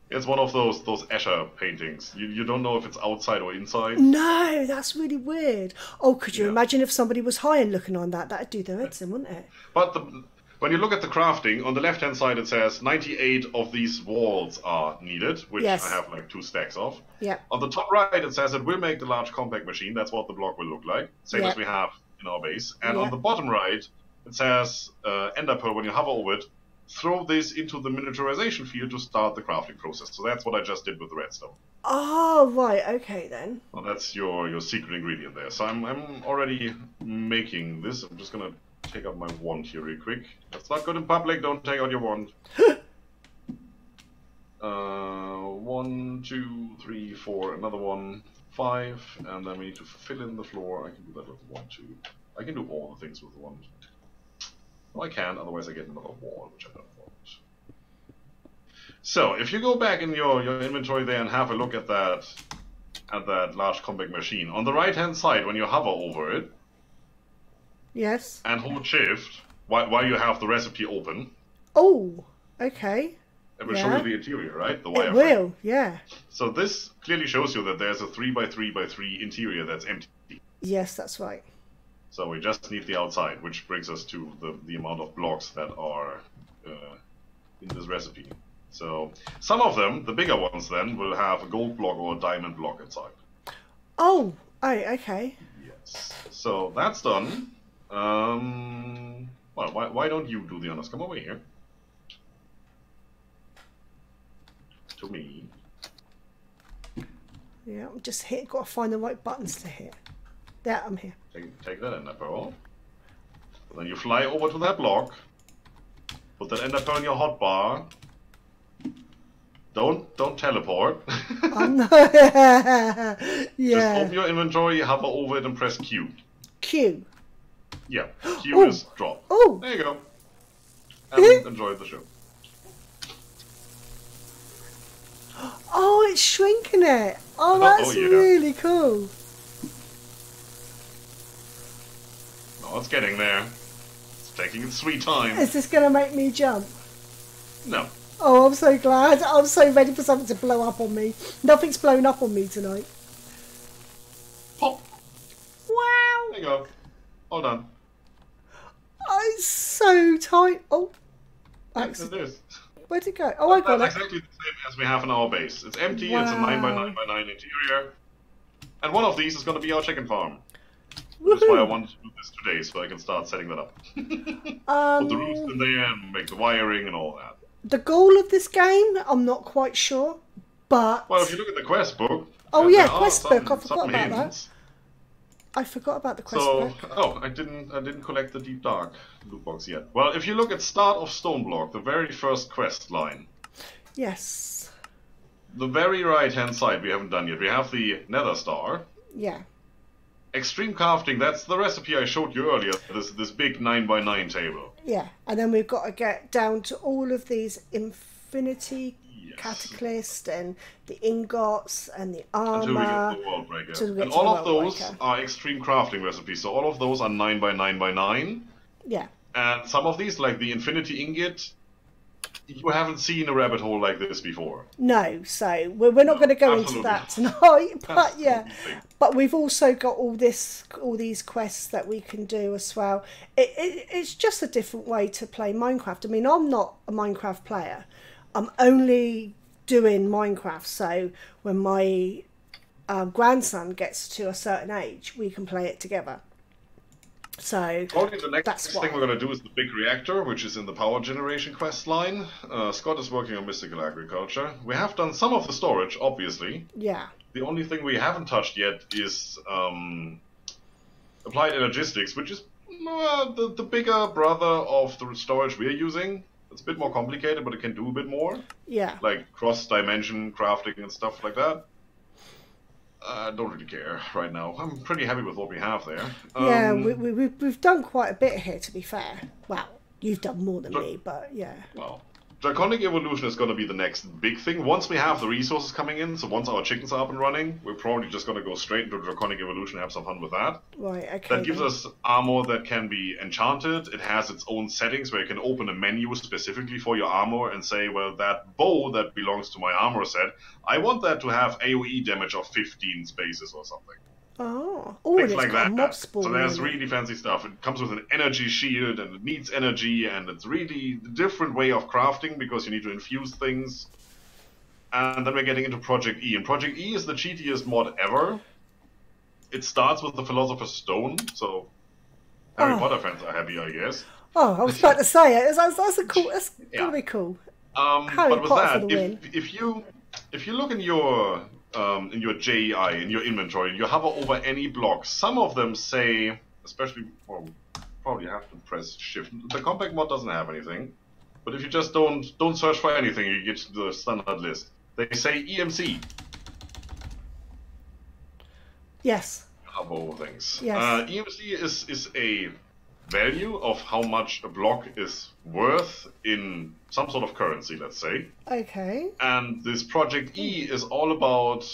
It's one of those Escher paintings. You don't know if it's outside or inside. No, that's really weird. Oh, could you imagine if somebody was high and looking on that? That'd do their heads in, wouldn't it? But when you look at the crafting, on the left-hand side it says 98 of these walls are needed, which I have like 2 stacks of. Yeah. On the top right it says it will make the large compact machine. That's what the block will look like. Same as we have in our base. And on the bottom right it says Ender Pearl, when you hover over it, throw this into the miniaturization field to start the crafting process. So that's what I just did with the redstone. Oh, right, okay then. Well, that's your secret ingredient there. So I'm already making this. I'm just gonna take out my wand here real quick. That's not good in public, don't take out your wand. 1, 2, 3, 4, another one, 5, and then we need to fill in the floor. I can do that with 1, 2. I can do all the things with the wand. Well, I can, otherwise I get another wall, which I don't want. So, if you go back in your inventory there and have a look at that large compact machine, on the right-hand side, when you hover over it, yes, and hold shift while you have the recipe open. Oh, okay. It will show you the interior, right? The wireframe. It will, yeah. So this clearly shows you that there's a 3x3x3 interior that's empty. Yes, that's right. So we just need the outside, which brings us to the amount of blocks that are in this recipe. So some of them, the bigger ones then, will have a gold block or a diamond block inside. Oh, okay. Yes. So that's done. Well, why don't you do the honors? Come over here. To me. Yeah, I'm just hit. Got to find the right buttons to hit. There, I'm here. Take that ender pearl. And then you fly over to that block. Put that ender pearl in your hotbar. Don't teleport. Yeah. Just open your inventory, hover over it, and press Q. Q. Yeah, Q is drop. Oh. There you go. And enjoy the show. Oh, it's shrinking it. Oh, that's really cool. Oh, it's getting there. It's taking its sweet time. Is this going to make me jump? No. Oh, I'm so glad. I'm so ready for something to blow up on me. Nothing's blown up on me tonight. Pop. Wow. There you go. All done. Oh, it's so tight. Oh. Yes, it is. Where'd it go? Oh, I got it. Exactly the same as we have in our base. It's empty, it's a 9x9x9 interior. And one of these is going to be our chicken farm. That's why I wanted to do this today, so I can start setting that up. Put the roofs in there and make the wiring and all that. The goal of this game, I'm not quite sure, but... Well, if you look at the quest book... Oh yeah, quest book, I forgot about hints. that. I forgot about the quest book. Oh, I didn't collect the Deep Dark loot box yet. Well, if you look at Start of Stoneblock, the very first quest line... Yes. The very right-hand side we haven't done yet. We have the Nether Star. Yeah. Extreme crafting, that's the recipe I showed you earlier, this big 9x9 table. Yeah, and then we've got to get down to all of these infinity Catalyst and the ingots and the Until we get armor. to the World Breaker. till we get And to the all of World those Breaker. are extreme crafting recipes. So all of those are 9 by 9 by 9. Yeah. And some of these, like the Infinity Ingot, you haven't seen a rabbit hole like this before. No, so we're not going to go into that tonight. But yeah, but we've also got all these quests that we can do as well. It's just a different way to play Minecraft. I mean, I'm not a Minecraft player. I'm only doing Minecraft. So when my grandson gets to a certain age, we can play it together. So probably the next that's thing we're going to do is the big reactor, which is in the power generation quest line. Scott is working on mystical agriculture. We have done some of the storage, obviously. Yeah. The only thing we haven't touched yet is applied energistics, which is the bigger brother of the storage we're using. It's a bit more complicated, but it can do a bit more. Yeah. Like cross-dimension crafting and stuff like that. I don't really care right now. I'm pretty happy with what we have there. Yeah, we've done quite a bit here, to be fair. Well, you've done more than me, but yeah. Well, Draconic Evolution is going to be the next big thing. Once we have the resources coming in, so once our chickens are up and running, we're probably just going to go straight into Draconic Evolution and have some fun with that. Right, okay. That gives us armor that can be enchanted. It has its own settings where you can open a menu specifically for your armor and say, well, that bow that belongs to my armor set, I want that to have AoE damage of 15 spaces or something. Oh, Things it's like got a that. mob spawn. So there's really fancy stuff. It comes with an energy shield and it needs energy, and it's really a different way of crafting because you need to infuse things. And then we're getting into Project E. And Project E is the cheatiest mod ever. It starts with the Philosopher's Stone, so Harry Potter fans are happy, I guess. Oh, I was about to say it. That's a cool. That's gonna be cool. But with Potter that, for the win. if you look in your JEI, in your inventory, and you hover over any block, some of them say, especially, well, probably have to press shift. The compact mod doesn't have anything, but if you just don't search for anything, you get to the standard list. They say EMC. Yes. Hover over things. Yes. EMC is a value of how much a block is worth in some sort of currency, let's say. Okay. And this Project E is all about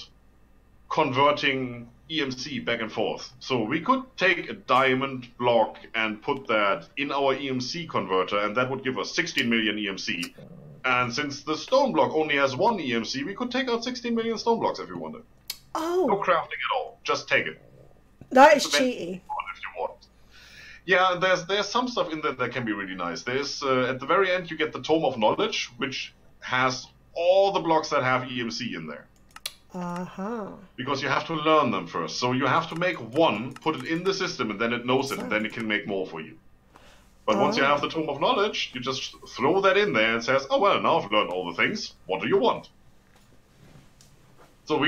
converting EMC back and forth. So we could take a diamond block and put that in our EMC converter, and that would give us 16 million EMC. And since the stone block only has one EMC, we could take out 16 million stone blocks if we wanted. Oh. No crafting at all. Just take it. That is cheaty. If you want. Yeah, there's some stuff in there that can be really nice. There's at the very end you get the Tome of Knowledge, which has all the blocks that have EMC in there. Because you have to learn them first. So you have to make one, put it in the system, and then it knows it, and then it can make more for you. But once you have the Tome of Knowledge, you just throw that in there and says, oh well, now I've learned all the things. What do you want? So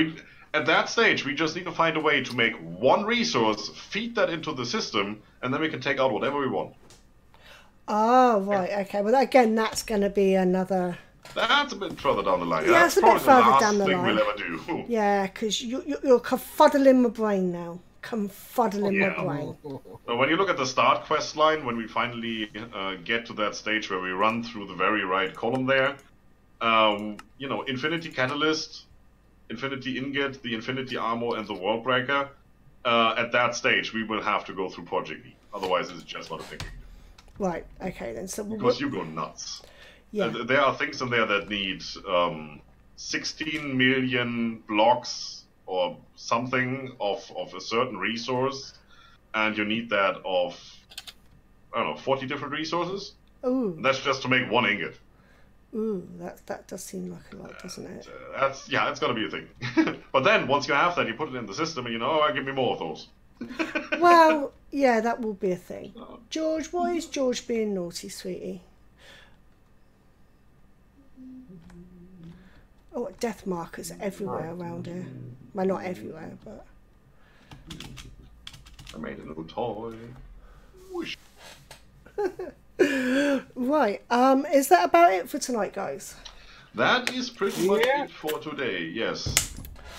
at that stage, we just need to find a way to make one resource, feed that into the system, and then we can take out whatever we want. Oh, right, okay. Well, again, that's going to be another... That's a bit further down the line. Yeah, it's a bit further down the line. That's probably the last thing we'll ever do. Yeah, because you're confuddling my brain now. Confuddling my brain. When you look at the start quest line, when we finally get to that stage where we run through the very right column there, you know, Infinity Catalyst, Infinity Ingot, the Infinity Armor, and the World Breaker, at that stage we will have to go through Project E. Otherwise it's just not a thing. Right, okay then. So because you go nuts. Yeah. There are things in there that need 16 million blocks or something of a certain resource, and you need that of, I don't know, 40 different resources? Ooh. And that's just to make one ingot. Ooh, that does seem like a lot, doesn't it? It's gonna be a thing. But then, once you have that, you put it in the system and you know, oh, give me more of those. Well, yeah, that will be a thing. George, why is George being naughty, sweetie? Oh, death markers everywhere around here. Well, not everywhere, but... I made a little toy. Whoosh. Right, is that about it for tonight, guys? That is pretty much it for today, yes.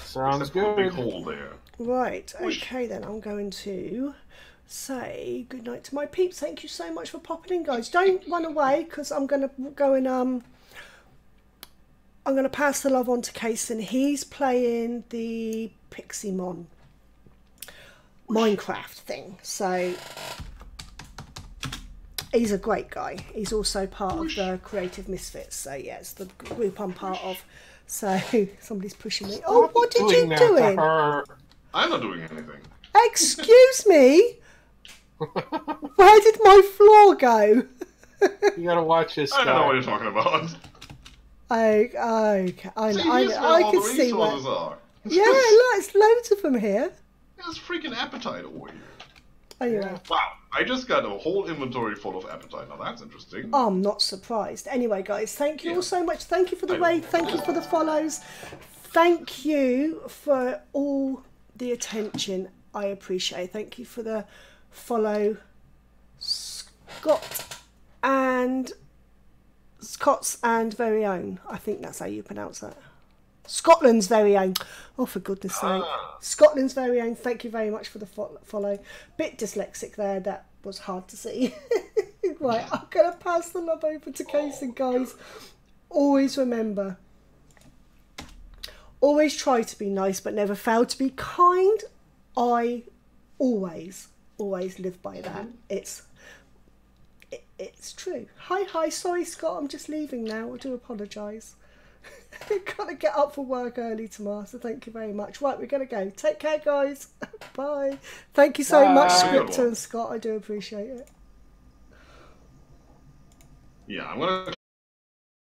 Sounds good. Big good. hole there. Right, okay then, I'm going to say goodnight to my peeps. Thank you so much for popping in, guys. Don't run away, because I'm going to go and I'm going to pass the love on to Kason. He's playing the Pixelmon Minecraft thing. So he's a great guy. He's also part of the Creative Misfits. So yeah, it's the group I'm part of. So somebody's pushing me. Oh, what did you doing? I'm not doing anything. Excuse me? Where did my floor go? You gotta watch this. I don't know what you're talking about. I can see where. Are. Yeah, look, it's loads of them here. There's freaking appetite over here. Anyway. Wow, I just got a whole inventory full of appetite. Now that's interesting. I'm not surprised. Anyway, guys, thank you all so much. Thank you for the raid. Thank you for the follows. Thank you for all the attention. I appreciate it. Thank you for the follow, Scott's and very own. I think that's how you pronounce that. Scotland's very own. Oh, for goodness sake. Scotland's very own. Thank you very much for the follow. Bit dyslexic there. That was hard to see. Right, I'm going to pass the love over to Kason, guys. Always remember. Always try to be nice, but never fail to be kind. I always live by that. It's true. Hi, sorry Scott, I'm just leaving now. I do apologise. Gotta get up for work early tomorrow, so thank you very much. Right, we're gonna go. Take care, guys. Bye. Thank you so much, Scriptor and Scott. I do appreciate it. Yeah, I'm gonna